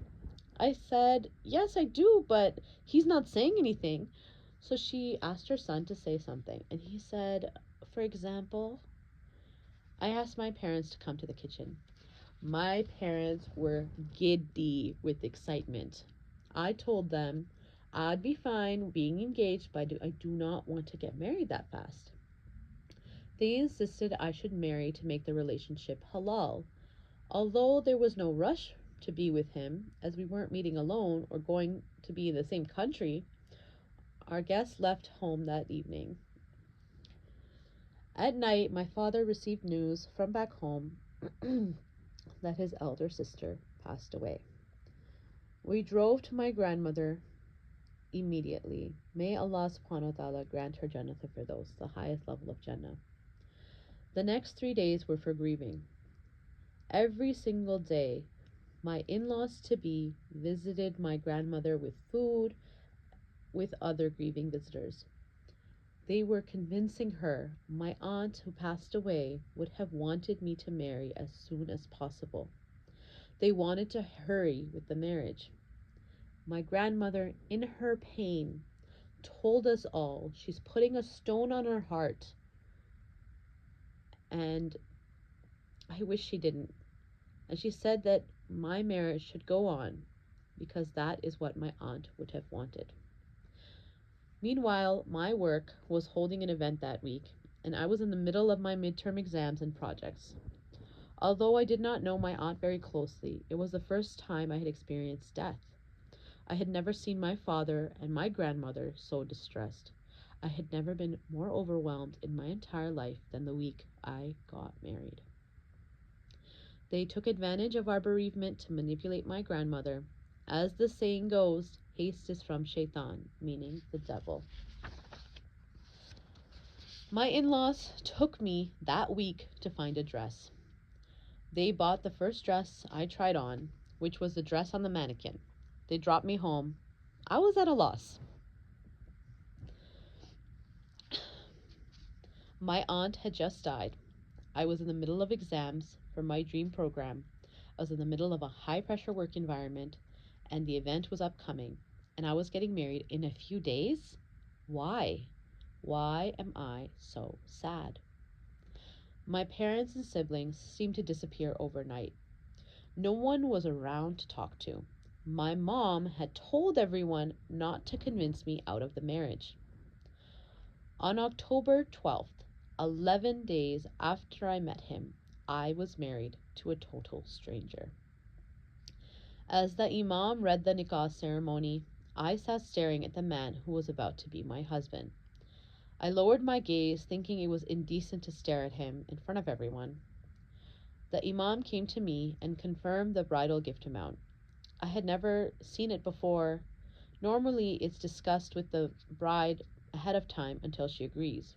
I said, "Yes, I do, but he's not saying anything." So she asked her son to say something, and he said, "For example," I asked my parents to come to the kitchen. My parents were giddy with excitement. I told them I'd be fine being engaged, but I do not want to get married that fast. They insisted I should marry to make the relationship halal. Although there was no rush to be with him, as we weren't meeting alone or going to be in the same country, our guests left home that evening. At night, my father received news from back home that his elder sister passed away. We drove to my grandmother immediately. May Allah subhanahu wa ta'ala grant her Jannah al-Firdaus, the highest level of Jannah. The next 3 days were for grieving. Every single day, my in laws to be visited my grandmother with food, with other grieving visitors. They were convincing her my aunt who passed away would have wanted me to marry as soon as possible. They wanted to hurry with the marriage. My grandmother, in her pain, told us all she's putting a stone on her heart, and I wish she didn't. And she said that my marriage should go on because that is what my aunt would have wanted. Meanwhile, my work was holding an event that week, and I was in the middle of my midterm exams and projects. Although I did not know my aunt very closely, it was the first time I had experienced death. I had never seen my father and my grandmother so distressed. I had never been more overwhelmed in my entire life than the week I got married. They took advantage of our bereavement to manipulate my grandmother. As the saying goes, haste is from Shaitan, meaning the devil. My in-laws took me that week to find a dress. They bought the first dress I tried on, which was the dress on the mannequin. They dropped me home. I was at a loss. My aunt had just died. I was in the middle of exams for my dream program. I was in the middle of a high pressure work environment, and the event was upcoming, and I was getting married in a few days? Why? Why am I so sad? My parents and siblings seemed to disappear overnight. No one was around to talk to. My mom had told everyone not to convince me out of the marriage. On October 12th, 11 days after I met him, I was married to a total stranger. As the Imam read the nikah ceremony, I sat staring at the man who was about to be my husband. I lowered my gaze, thinking it was indecent to stare at him in front of everyone. The Imam came to me and confirmed the bridal gift amount. I had never seen it before. Normally, it's discussed with the bride ahead of time until she agrees.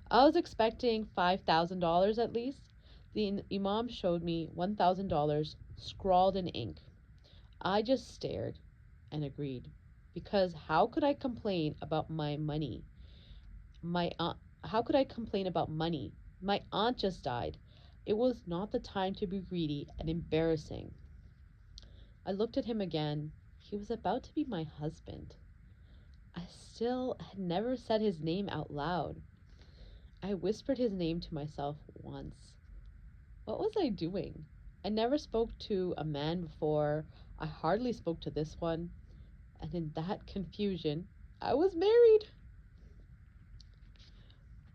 I was expecting $5,000 at least. The Imam showed me $1,000 scrawled in ink. I just stared and agreed, because how could I complain about my money? How could I complain about money? My aunt just died. It was not the time to be greedy and embarrassing. I looked at him again. He was about to be my husband. I still had never said his name out loud. I whispered his name to myself once. What was I doing? I never spoke to a man before. I hardly spoke to this one. And in that confusion, I was married.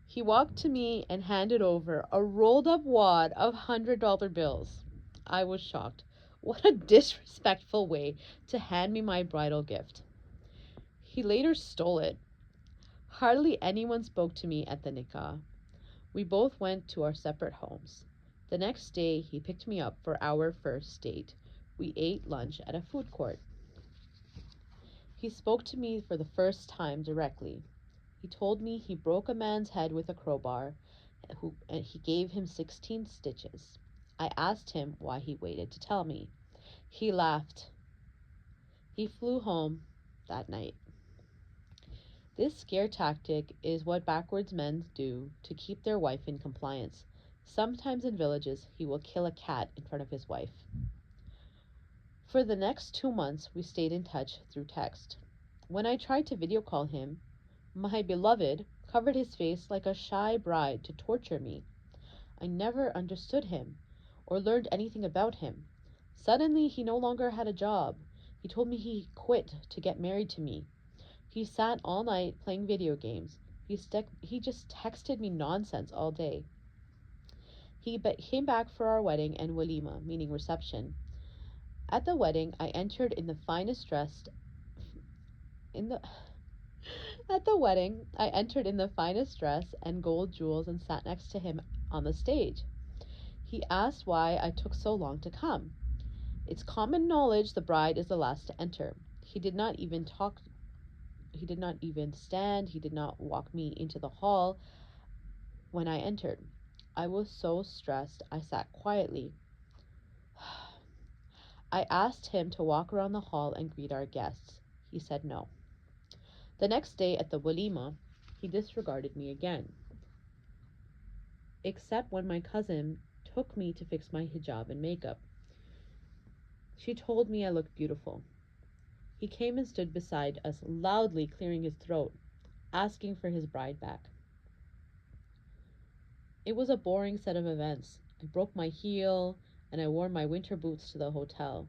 He walked to me and handed over a rolled up wad of $100 bills. I was shocked. What a disrespectful way to hand me my bridal gift. He later stole it. Hardly anyone spoke to me at the nikah. We both went to our separate homes. The next day, he picked me up for our first date. We ate lunch at a food court. He spoke to me for the first time directly. He told me he broke a man's head with a crowbar, and he gave him 16 stitches. I asked him why he waited to tell me. He laughed. He flew home that night. This scare tactic is what backwards men do to keep their wife in compliance. Sometimes in villages, he will kill a cat in front of his wife. For the next 2 months, we stayed in touch through text. When I tried to video call him, my beloved covered his face like a shy bride to torture me. I never understood him or learned anything about him. Suddenly, he no longer had a job. He told me he quit to get married to me. He sat all night playing video games. He just texted me nonsense all day. He came back for our wedding and walima, meaning reception. At the wedding, I entered in the finest dress in the At the wedding, I entered in the finest dress and gold jewels and sat next to him on the stage. He asked why I took so long to come. It's common knowledge the bride is the last to enter. He did not even stand. He did not walk me into the hall when I entered. I was so stressed, I sat quietly. I asked him to walk around the hall and greet our guests. He said no. The next day at the walima, he disregarded me again, except when my cousin took me to fix my hijab and makeup. She told me I looked beautiful. He came and stood beside us, loudly clearing his throat, asking for his bride back. It was a boring set of events. I broke my heel and I wore my winter boots to the hotel.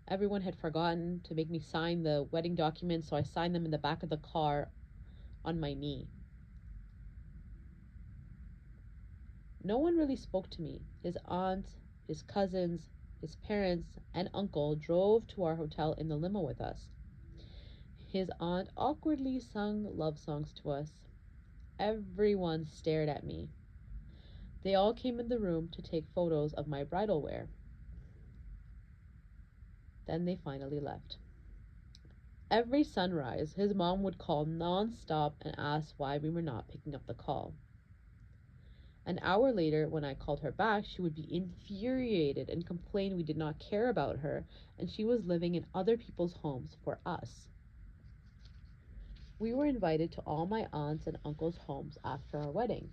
Everyone had forgotten to make me sign the wedding documents, so I signed them in the back of the car on my knee. No one really spoke to me. His aunt, his cousins, his parents, and uncle drove to our hotel in the limo with us. His aunt awkwardly sung love songs to us. Everyone stared at me. They all came in the room to take photos of my bridal wear. Then they finally left. Every sunrise, his mom would call non-stop and ask why we were not picking up the call. An hour later, when I called her back, she would be infuriated and complain we did not care about her and she was living in other people's homes for us. We were invited to all my aunts and uncles' homes after our wedding.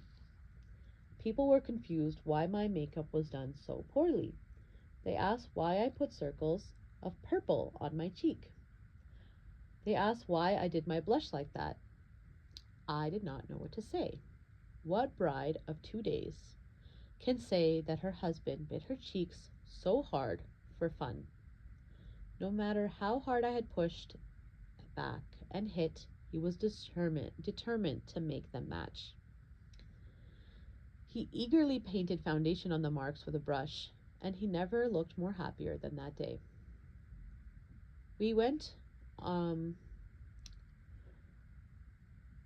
People were confused why my makeup was done so poorly. They asked why I put circles of purple on my cheek. They asked why I did my blush like that. I did not know what to say. What bride of 2 days can say that her husband bit her cheeks so hard for fun? No matter how hard I had pushed back and hit, he was determined to make them match. He eagerly painted foundation on the marks with a brush, and he never looked more happier than that day. We went, um,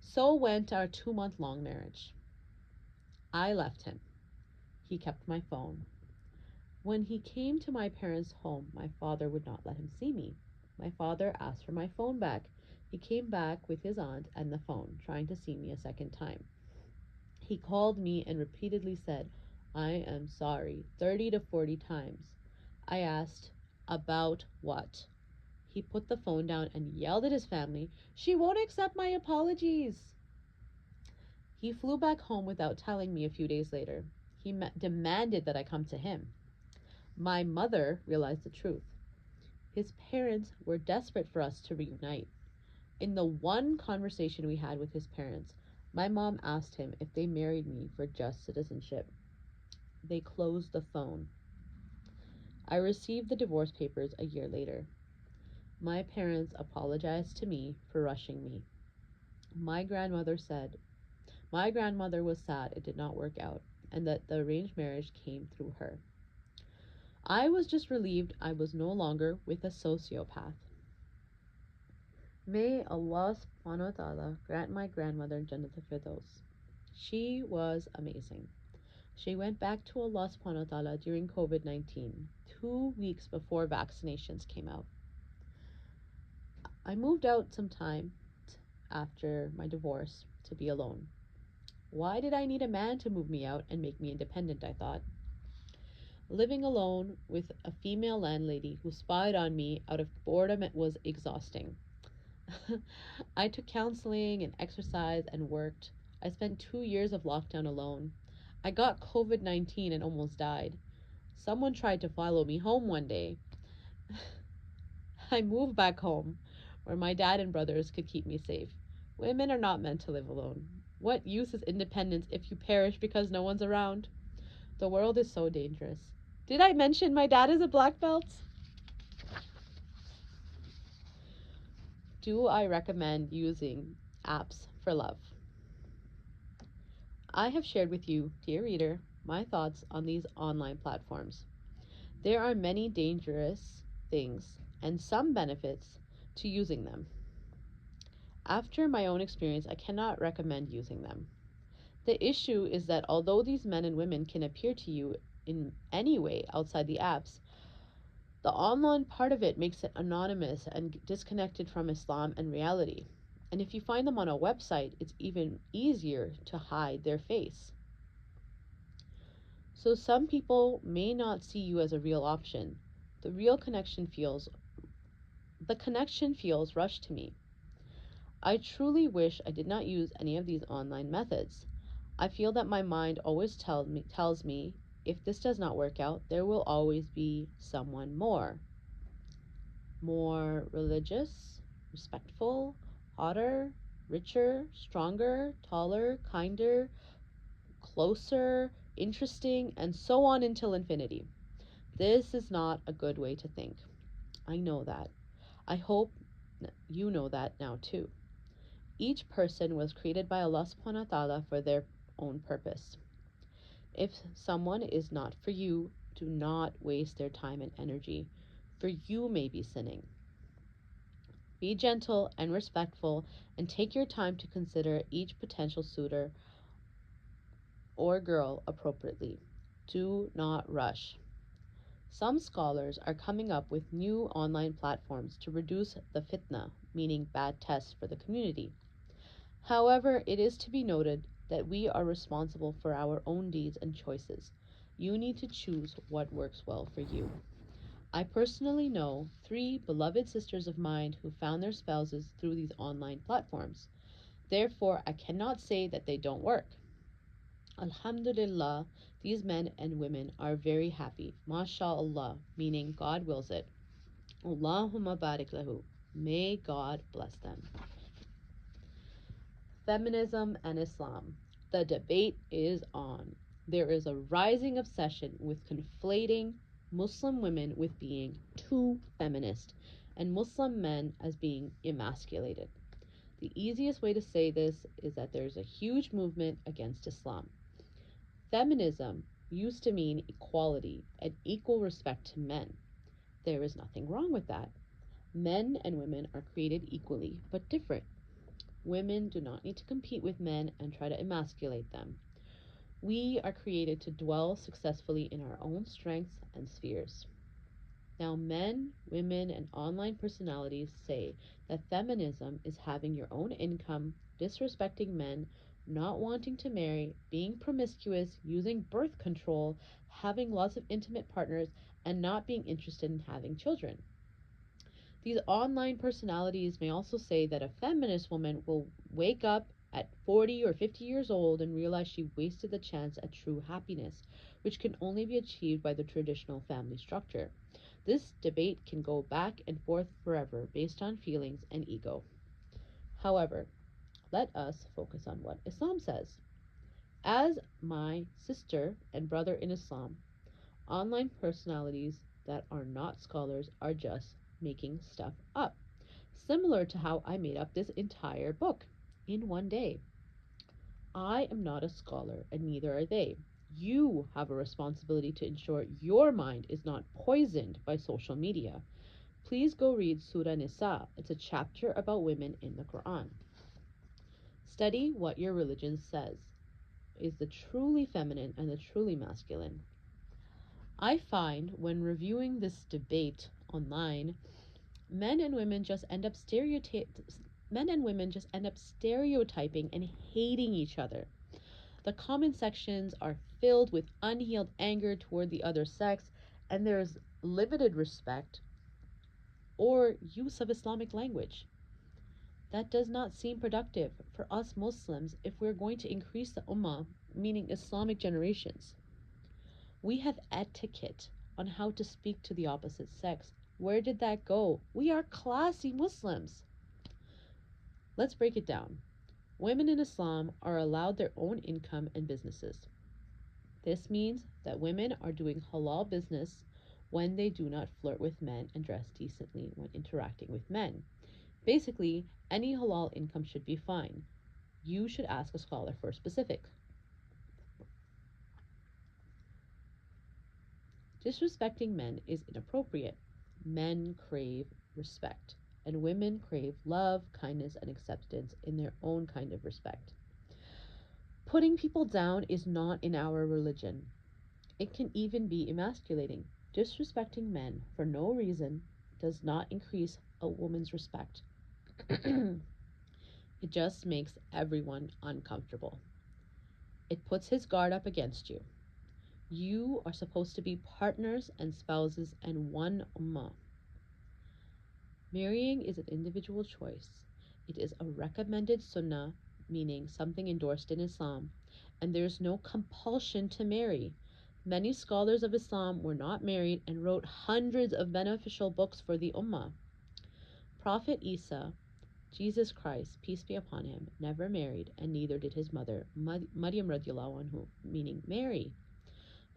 so went our 2-month long marriage. I left him. He kept my phone. When he came to my parents' home, my father would not let him see me. My father asked for my phone back. He came back with his aunt and the phone, trying to see me a second time. He called me and repeatedly said, "I am sorry," 30 to 40 times. I asked, "About what?" He put the phone down and yelled at his family, "She won't accept my apologies." He flew back home without telling me a few days later. He demanded that I come to him. My mother realized the truth. His parents were desperate for us to reunite. In the one conversation we had with his parents, my mom asked him if they married me for just citizenship. They closed the phone. I received the divorce papers a year later. My parents apologized to me for rushing me. My grandmother said, my grandmother was sad it did not work out and that the arranged marriage came through her. I was just relieved I was no longer with a sociopath. May Allah subhanahu wa ta'ala grant my grandmother Jannat al-Firdaus. She was amazing. She went back to Allah subhanahu wa ta'ala during COVID-19, 2 weeks before vaccinations came out. I moved out sometime after my divorce to be alone. Why did I need a man to move me out and make me independent, I thought. Living alone with a female landlady who spied on me out of boredom was exhausting. I took counseling and exercise and worked. I spent 2 years of lockdown alone. I got COVID-19 and almost died. Someone tried to follow me home one day. I moved back home, where my dad and brothers could keep me safe. Women are not meant to live alone. What use is independence if you perish because no one's around? The world is so dangerous. Did I mention my dad is a black belt? Do I recommend using apps for love? I have shared with you, dear reader, my thoughts on these online platforms. There are many dangerous things and some benefits to using them. After my own experience, I cannot recommend using them. The issue is that although these men and women can appear to you in any way outside the apps, the online part of it makes it anonymous and disconnected from Islam and reality. And if you find them on a website, it's even easier to hide their face. So some people may not see you as a real option. The real connection feels the connection feels rushed to me. I truly wish I did not use any of these online methods. I feel that my mind always tells me if this does not work out, there will always be someone more religious, respectful, hotter, richer, stronger, taller, kinder, closer, interesting, and so on until infinity. This is not a good way to think. I know that. I hope you know that now too. Each person was created by Allah subhanahu wa ta'ala for their own purpose. If someone is not for you, do not waste their time and energy, for you may be sinning. Be gentle and respectful and take your time to consider each potential suitor or girl appropriately. Do not rush. Some scholars are coming up with new online platforms to reduce the fitna, meaning bad tests for the community. However, it is to be noted that we are responsible for our own deeds and choices. You need to choose what works well for you. I personally know 3 beloved sisters of mine who found their spouses through these online platforms. Therefore, I cannot say that they don't work. Alhamdulillah, these men and women are very happy. MashaAllah, meaning God wills it. Allahumma barik lahu. May God bless them. Feminism and Islam. The debate is on. There is a rising obsession with conflating Muslim women with being too feminist and Muslim men as being emasculated. The easiest way to say this is that there's a huge movement against Islam. Feminism used to mean equality and equal respect to men. There is nothing wrong with that. Men and women are created equally, but different. Women do not need to compete with men and try to emasculate them. We are created to dwell successfully in our own strengths and spheres. Now, men, women, and online personalities say that feminism is having your own income, disrespecting men, not wanting to marry, being promiscuous, using birth control, having lots of intimate partners, and not being interested in having children. These online personalities may also say that a feminist woman will wake up at 40 or 50 years old and realize she wasted the chance at true happiness, which can only be achieved by the traditional family structure. This debate can go back and forth forever based on feelings and ego. However, let us focus on what Islam says. As my sister and brother in Islam, online personalities that are not scholars are just making stuff up, similar to how I made up this entire book in one day. I am not a scholar, and neither are they. You have a responsibility to ensure your mind is not poisoned by social media. Please go read Surah Nisa. It's a chapter about women in the Quran. Study what your religion says is the truly feminine and the truly masculine. I find when reviewing this debate online, men and women just end up stereotyping and hating each other. The comment sections are filled with unhealed anger toward the other sex, and there's limited respect or use of Islamic language. That does not seem productive for us Muslims if we're going to increase the ummah, meaning Islamic generations. We have etiquette on how to speak to the opposite sex. Where did that go? We are classy Muslims. Let's break it down. Women in Islam are allowed their own income and businesses. This means that women are doing halal business when they do not flirt with men and dress decently when interacting with men. Basically, any halal income should be fine. You should ask a scholar for specific. Disrespecting men is inappropriate. Men crave respect, and women crave love, kindness, and acceptance in their own kind of respect. Putting people down is not in our religion. It can even be emasculating. Disrespecting men for no reason does not increase a woman's respect. It just makes everyone uncomfortable. It puts his guard up against you. You are supposed to be partners and spouses and one ummah. Marrying is an individual choice. It is a recommended sunnah, meaning something endorsed in Islam, and there is no compulsion to marry. Many scholars of Islam were not married and wrote hundreds of beneficial books for the ummah. Prophet Isa, Jesus Christ, peace be upon him, never married, and neither did his mother, Maryam radiallahu anhu, meaning Mary.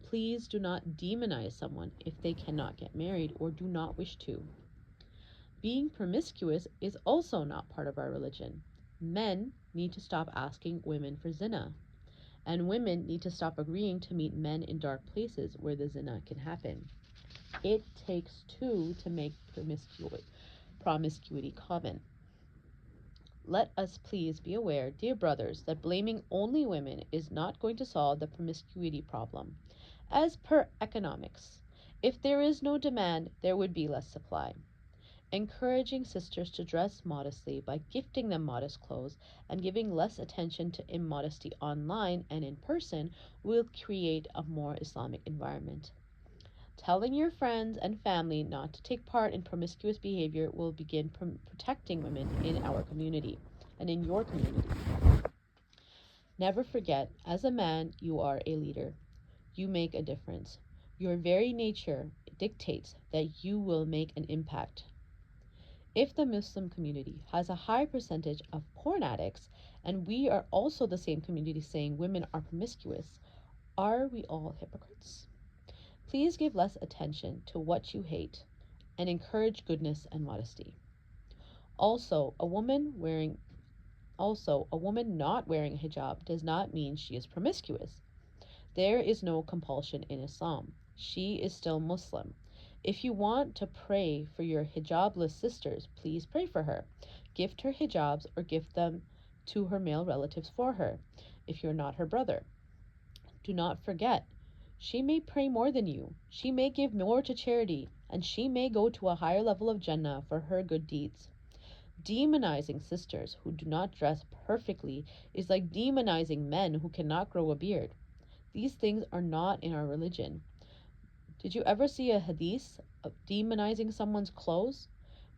Please do not demonize someone if they cannot get married or do not wish to. Being promiscuous is also not part of our religion. Men need to stop asking women for zina, and women need to stop agreeing to meet men in dark places where the zina can happen. It takes two to make promiscuity common. Let us please be aware, dear brothers, that blaming only women is not going to solve the promiscuity problem. As per economics, if there is no demand, there would be less supply. Encouraging sisters to dress modestly by gifting them modest clothes and giving less attention to immodesty online and in person will create a more Islamic environment. Telling your friends and family not to take part in promiscuous behavior will begin protecting women in our community and in your community. Never forget, as a man, you are a leader. You make a difference. Your very nature dictates that you will make an impact. If the Muslim community has a high percentage of porn addicts, and we are also the same community saying women are promiscuous, are we all hypocrites? Please give less attention to what you hate and encourage goodness and modesty. Also, a woman not wearing a hijab does not mean she is promiscuous. There is no compulsion in Islam. She is still Muslim. If you want to pray for your hijabless sisters, please pray for her. Gift her hijabs or gift them to her male relatives for her, if you're not her brother. Do not forget, she may pray more than you. She may give more to charity, and she may go to a higher level of Jannah for her good deeds. Demonizing sisters who do not dress perfectly is like demonizing men who cannot grow a beard. These things are not in our religion. Did you ever see a hadith of demonizing someone's clothes?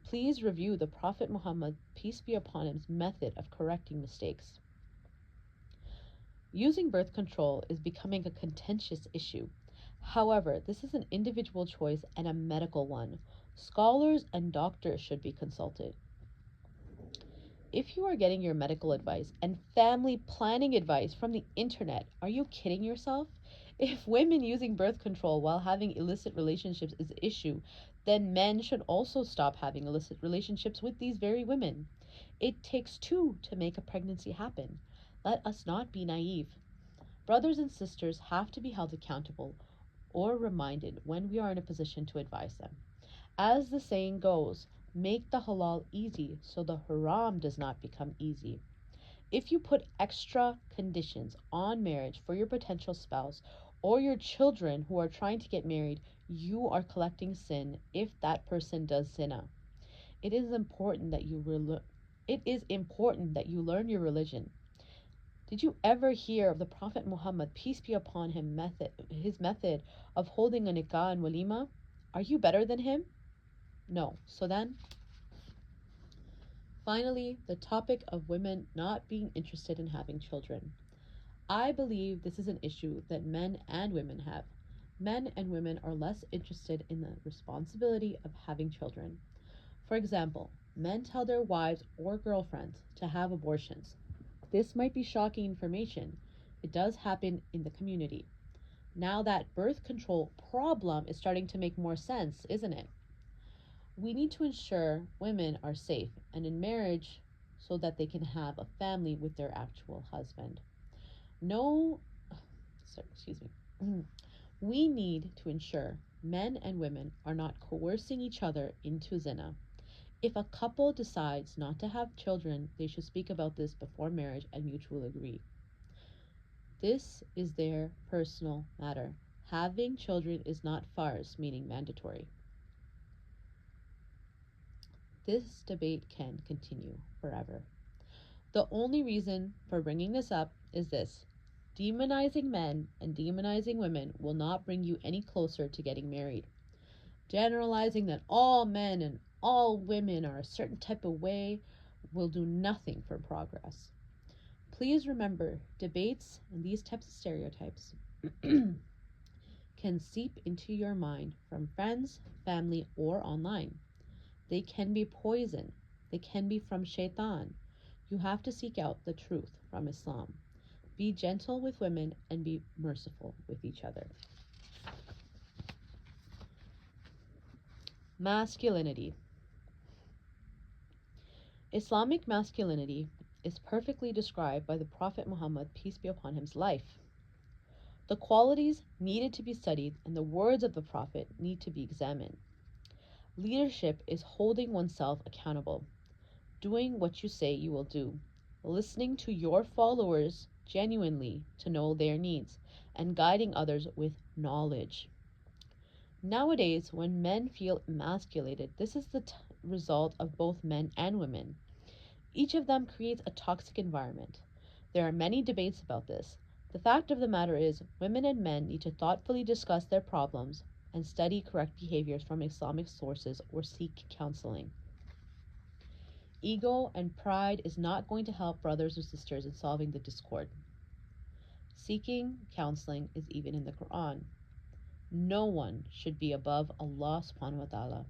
Please review the Prophet Muhammad, peace be upon him's method of correcting mistakes. Using birth control is becoming a contentious issue. However, this is an individual choice and a medical one. Scholars and doctors should be consulted. If you are getting your medical advice and family planning advice from the internet, are you kidding yourself? If women using birth control while having illicit relationships is an issue, then men should also stop having illicit relationships with these very women. It takes two to make a pregnancy happen. Let us not be naive. Brothers and sisters have to be held accountable or reminded when we are in a position to advise them. As the saying goes, make the halal easy so the haram does not become easy. If you put extra conditions on marriage for your potential spouse or your children who are trying to get married, you are collecting sin if that person does zina. It is important that you learn your religion. Did you ever hear of the Prophet Muhammad, peace be upon him, his method of holding a nikah and walima? Are you better than him? No. So then, finally, the topic of women not being interested in having children. I believe this is an issue that men and women have. Men and women are less interested in the responsibility of having children. For example, men tell their wives or girlfriends to have abortions. This might be shocking information. It does happen in the community. Now that birth control problem is starting to make more sense, isn't it? We need to ensure women are safe and in marriage so that they can have a family with their actual husband. We need to ensure men and women are not coercing each other into zina. If a couple decides not to have children, they should speak about this before marriage and mutually agree. This is their personal matter. Having children is not farz, meaning mandatory. This debate can continue forever. The only reason for bringing this up is this. Demonizing men and demonizing women will not bring you any closer to getting married. Generalizing that all men and all women are a certain type of way will do nothing for progress. Please remember, debates and these types of stereotypes can seep into your mind from friends, family, or online. They can be poison. They can be from shaitan. You have to seek out the truth from Islam. Be gentle with women and be merciful with each other. Masculinity. Islamic masculinity is perfectly described by the Prophet Muhammad, peace be upon him's life. The qualities needed to be studied and the words of the Prophet need to be examined. Leadership is holding oneself accountable, doing what you say you will do, listening to your followers genuinely to know their needs, and guiding others with knowledge. Nowadays, when men feel emasculated, this is the result of both men and women. Each of them creates a toxic environment. There are many debates about this. The fact of the matter is, women and men need to thoughtfully discuss their problems and study correct behaviors from Islamic sources or seek counseling. Ego and pride is not going to help brothers or sisters in solving the discord. Seeking counseling is even in the Quran. No one should be above Allah subhanahu wa ta'ala.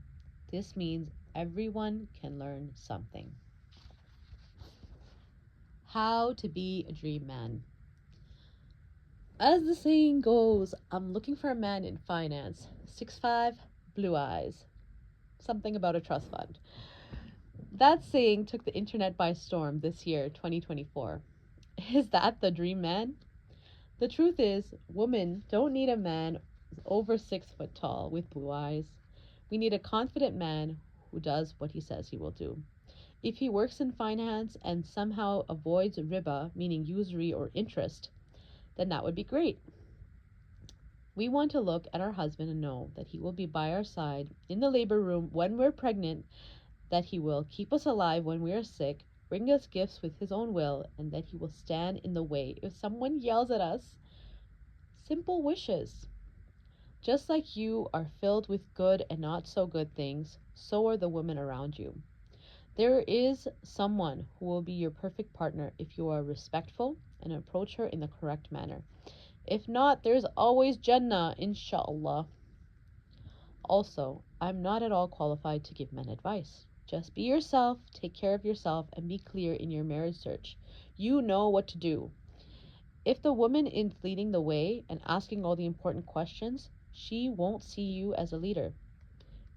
This means everyone can learn something. How to be a dream man. As the saying goes, I'm looking for a man in finance. 6'5", blue eyes. Something about a trust fund. That saying took the internet by storm this year, 2024. Is that the dream man? The truth is, women don't need a man over 6 foot tall with blue eyes. We need a confident man who does what he says he will do. If he works in finance and somehow avoids riba, meaning usury or interest, then that would be great. We want to look at our husband and know that he will be by our side in the labor room when we're pregnant, that he will keep us alive when we are sick, bring us gifts with his own will, and that he will stand in the way if someone yells at us. Simple wishes. Just like you are filled with good and not so good things, so are the women around you. There is someone who will be your perfect partner if you are respectful and approach her in the correct manner. If not, there's always Jannah, inshallah. Also, I'm not at all qualified to give men advice. Just be yourself, take care of yourself, and be clear in your marriage search. You know what to do. If the woman is leading the way and asking all the important questions, she won't see you as a leader.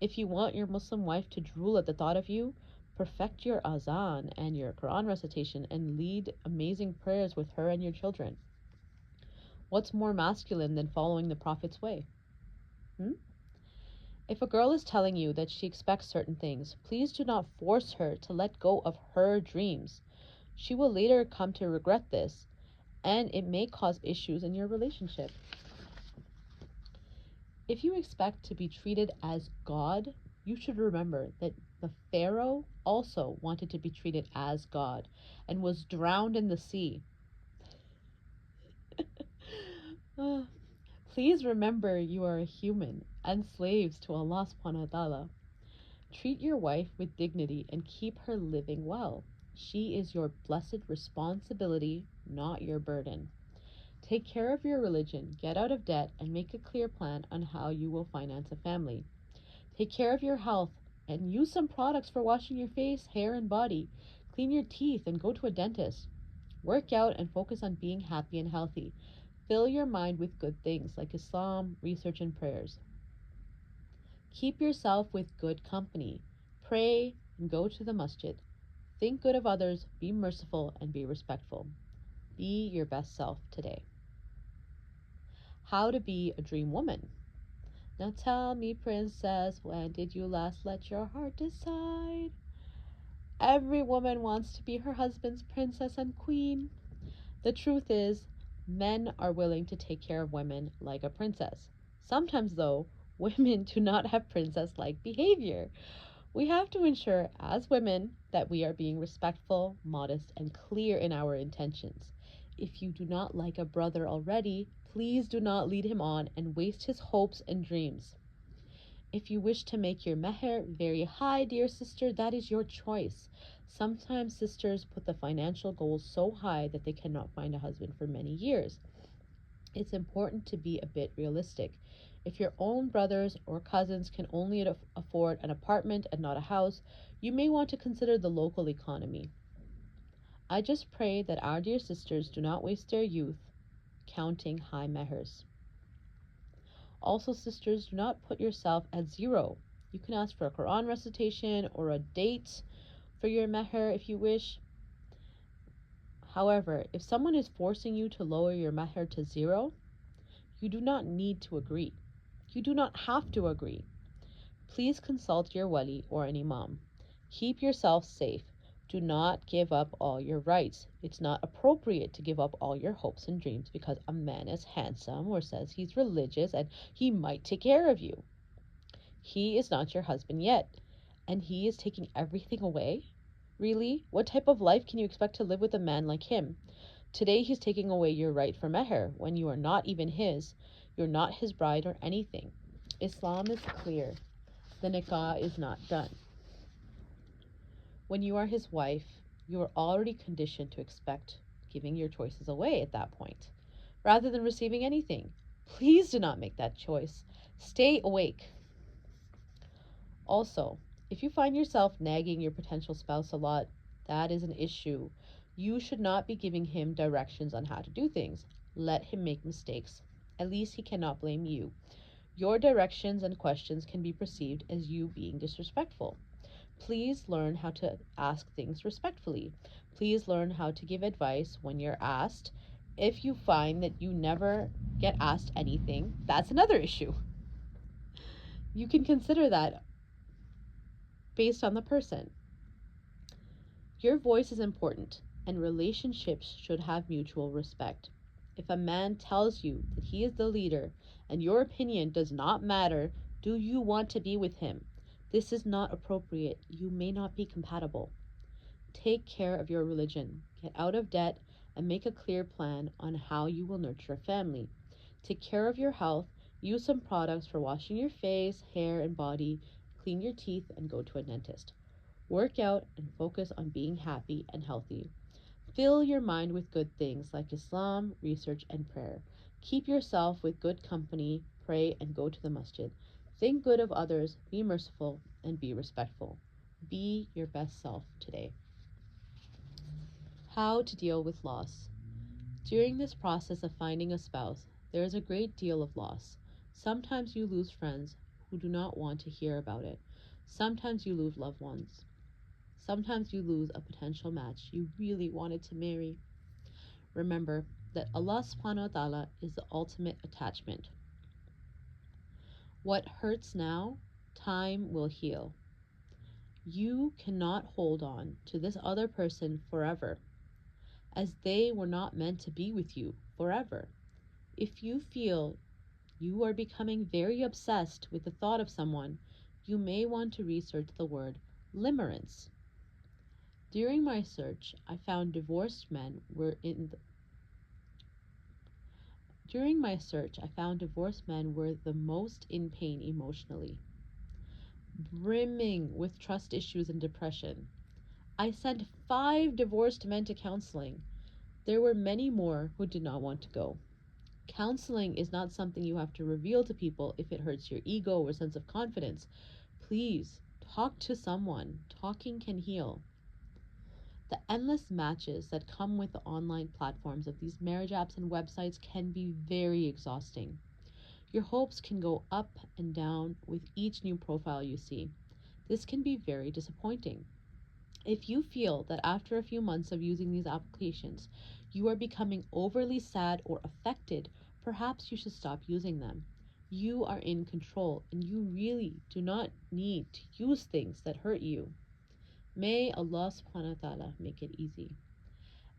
If you want your Muslim wife to drool at the thought of you, perfect your azan and your Quran recitation and lead amazing prayers with her and your children. What's more masculine than following the Prophet's way? If a girl is telling you that she expects certain things, please do not force her to let go of her dreams. She will later come to regret this, and it may cause issues in your relationship. If you expect to be treated as God, you should remember that the Pharaoh also wanted to be treated as God and was drowned in the sea. Please remember you are a human and slaves to Allah subhanahu wa ta'ala. Treat your wife with dignity and keep her living well. She is your blessed responsibility, not your burden. Take care of your religion, get out of debt, and make a clear plan on how you will finance a family. Take care of your health and use some products for washing your face, hair, and body. Clean your teeth and go to a dentist. Work out and focus on being happy and healthy. Fill your mind with good things like Islam, research, and prayers. Keep yourself with good company. Pray and go to the masjid. Think good of others, be merciful, and be respectful. Be your best self today. How to be a dream woman. Now tell me, princess, when did you last let your heart decide? Every woman wants to be her husband's princess and queen. The truth is, men are willing to take care of women like a princess. Sometimes, though, women do not have princess-like behavior. We have to ensure, as women, that we are being respectful, modest, and clear in our intentions. If you do not like a brother already, please do not lead him on and waste his hopes and dreams. If you wish to make your meher very high, dear sister, that is your choice. Sometimes sisters put the financial goals so high that they cannot find a husband for many years. It's important to be a bit realistic. If your own brothers or cousins can only afford an apartment and not a house, you may want to consider the local economy. I just pray that our dear sisters do not waste their youth counting high mehers. Also, sisters, do not put yourself at zero. You can ask for a Quran recitation or a date for your meher if you wish. However, if someone is forcing you to lower your meher to zero, you do not need to agree. You do not have to agree. Please consult your wali or an imam. Keep yourself safe. Do not give up all your rights. It's not appropriate to give up all your hopes and dreams because a man is handsome or says he's religious and he might take care of you. He is not your husband yet, and he is taking everything away? Really? What type of life can you expect to live with a man like him? Today he's taking away your right for meher when you are not even his. You're not his bride or anything. Islam is clear. The nikah is not done. When you are his wife, you are already conditioned to expect giving your choices away at that point, rather than receiving anything. Please do not make that choice. Stay awake. Also, if you find yourself nagging your potential spouse a lot, that is an issue. You should not be giving him directions on how to do things. Let him make mistakes. At least he cannot blame you. Your directions and questions can be perceived as you being disrespectful. Please learn how to ask things respectfully. Please learn how to give advice when you're asked. If you find that you never get asked anything, that's another issue. You can consider that based on the person. Your voice is important, and relationships should have mutual respect. If a man tells you that he is the leader and your opinion does not matter, do you want to be with him? This is not appropriate. You may not be compatible. Take care of your religion, get out of debt, and make a clear plan on how you will nurture a family. Take care of your health, use some products for washing your face, hair, and body, clean your teeth, and go to a dentist. Work out and focus on being happy and healthy. Fill your mind with good things like Islam, research, and prayer. Keep yourself with good company, pray, and go to the masjid. Think good of others, be merciful, and be respectful. Be your best self today. How to deal with loss. During this process of finding a spouse, there is a great deal of loss. Sometimes you lose friends who do not want to hear about it. Sometimes you lose loved ones. Sometimes you lose a potential match you really wanted to marry. Remember that Allah subhanahu wa ta'ala is the ultimate attachment. What hurts now, time will heal. You cannot hold on to this other person forever, as they were not meant to be with you forever. If you feel you are becoming very obsessed with the thought of someone, you may want to research the word limerence. During my search, I found divorced men were the most in pain emotionally, brimming with trust issues and depression. I sent 5 divorced men to counseling. There were many more who did not want to go. Counseling is not something you have to reveal to people if it hurts your ego or sense of confidence. Please, talk to someone. Talking can heal. The endless matches that come with the online platforms of these marriage apps and websites can be very exhausting. Your hopes can go up and down with each new profile you see. This can be very disappointing. If you feel that after a few months of using these applications, you are becoming overly sad or affected, perhaps you should stop using them. You are in control and you really do not need to use things that hurt you. May Allah subhanahu wa ta'ala make it easy.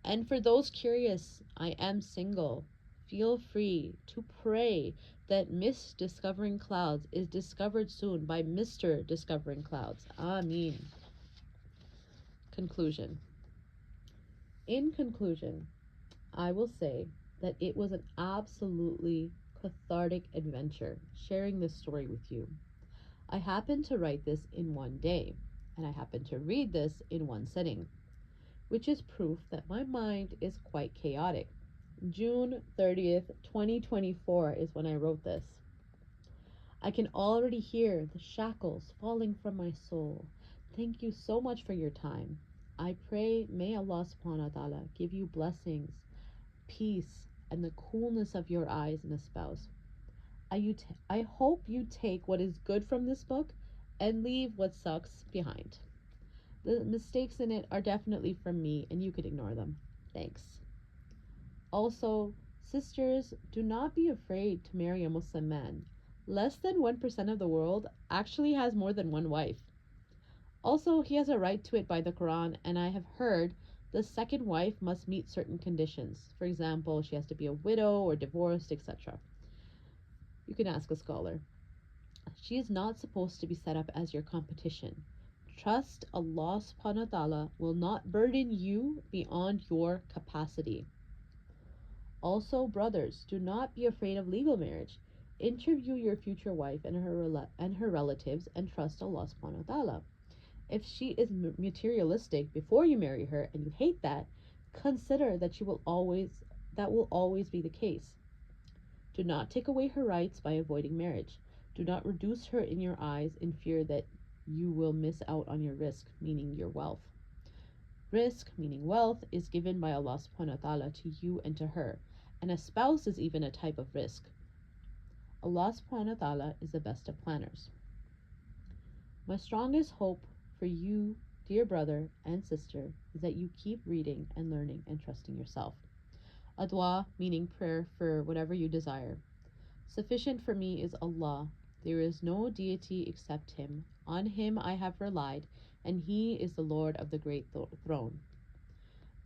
And for those curious, I am single. Feel free to pray that Miss Discovering Clouds is discovered soon by Mr. Discovering Clouds. Ameen. Conclusion. In conclusion, I will say that it was an absolutely cathartic adventure sharing this story with you. I happened to write this in one day, and I happened to read this in one sitting, which is proof that my mind is quite chaotic. June 30th, 2024 is when I wrote this. I can already hear the shackles falling from my soul. Thank you so much for your time. I pray may Allah subhanahu wa ta'ala give you blessings, peace, and the coolness of your eyes in a spouse. I hope you take what is good from this book and leave what sucks behind. The mistakes in it are definitely from me, and you could ignore them. Thanks. Also, sisters, do not be afraid to marry a Muslim man. Less than 1% of the world actually has more than one wife. Also, he has a right to it by the Quran, and I have heard the second wife must meet certain conditions. For example, she has to be a widow or divorced, etc. You can ask a scholar. She is not supposed to be set up as your competition. Trust Allah subhanahu wa ta'ala will not burden you beyond your capacity. Also, brothers, do not be afraid of legal marriage. Interview your future wife and her relatives and trust Allah subhanahu wa ta'ala. If she is materialistic before you marry her and you hate that, consider that will always be the case. Do not take away her rights by avoiding marriage. Do not reduce her in your eyes in fear that you will miss out on your rizq, meaning your wealth. Rizq, meaning wealth, is given by Allah subhanahu wa ta'ala to you and to her, and a spouse is even a type of rizq. Allah subhanahu wa ta'ala is the best of planners. My strongest hope for you, dear brother and sister, is that you keep reading and learning and trusting yourself. A dua, meaning prayer for whatever you desire. Sufficient for me is Allah. There is no deity except Him. On Him I have relied, and He is the Lord of the great throne.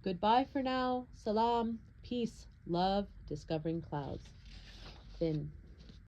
Goodbye for now. Salam, peace, love, discovering clouds. Fin.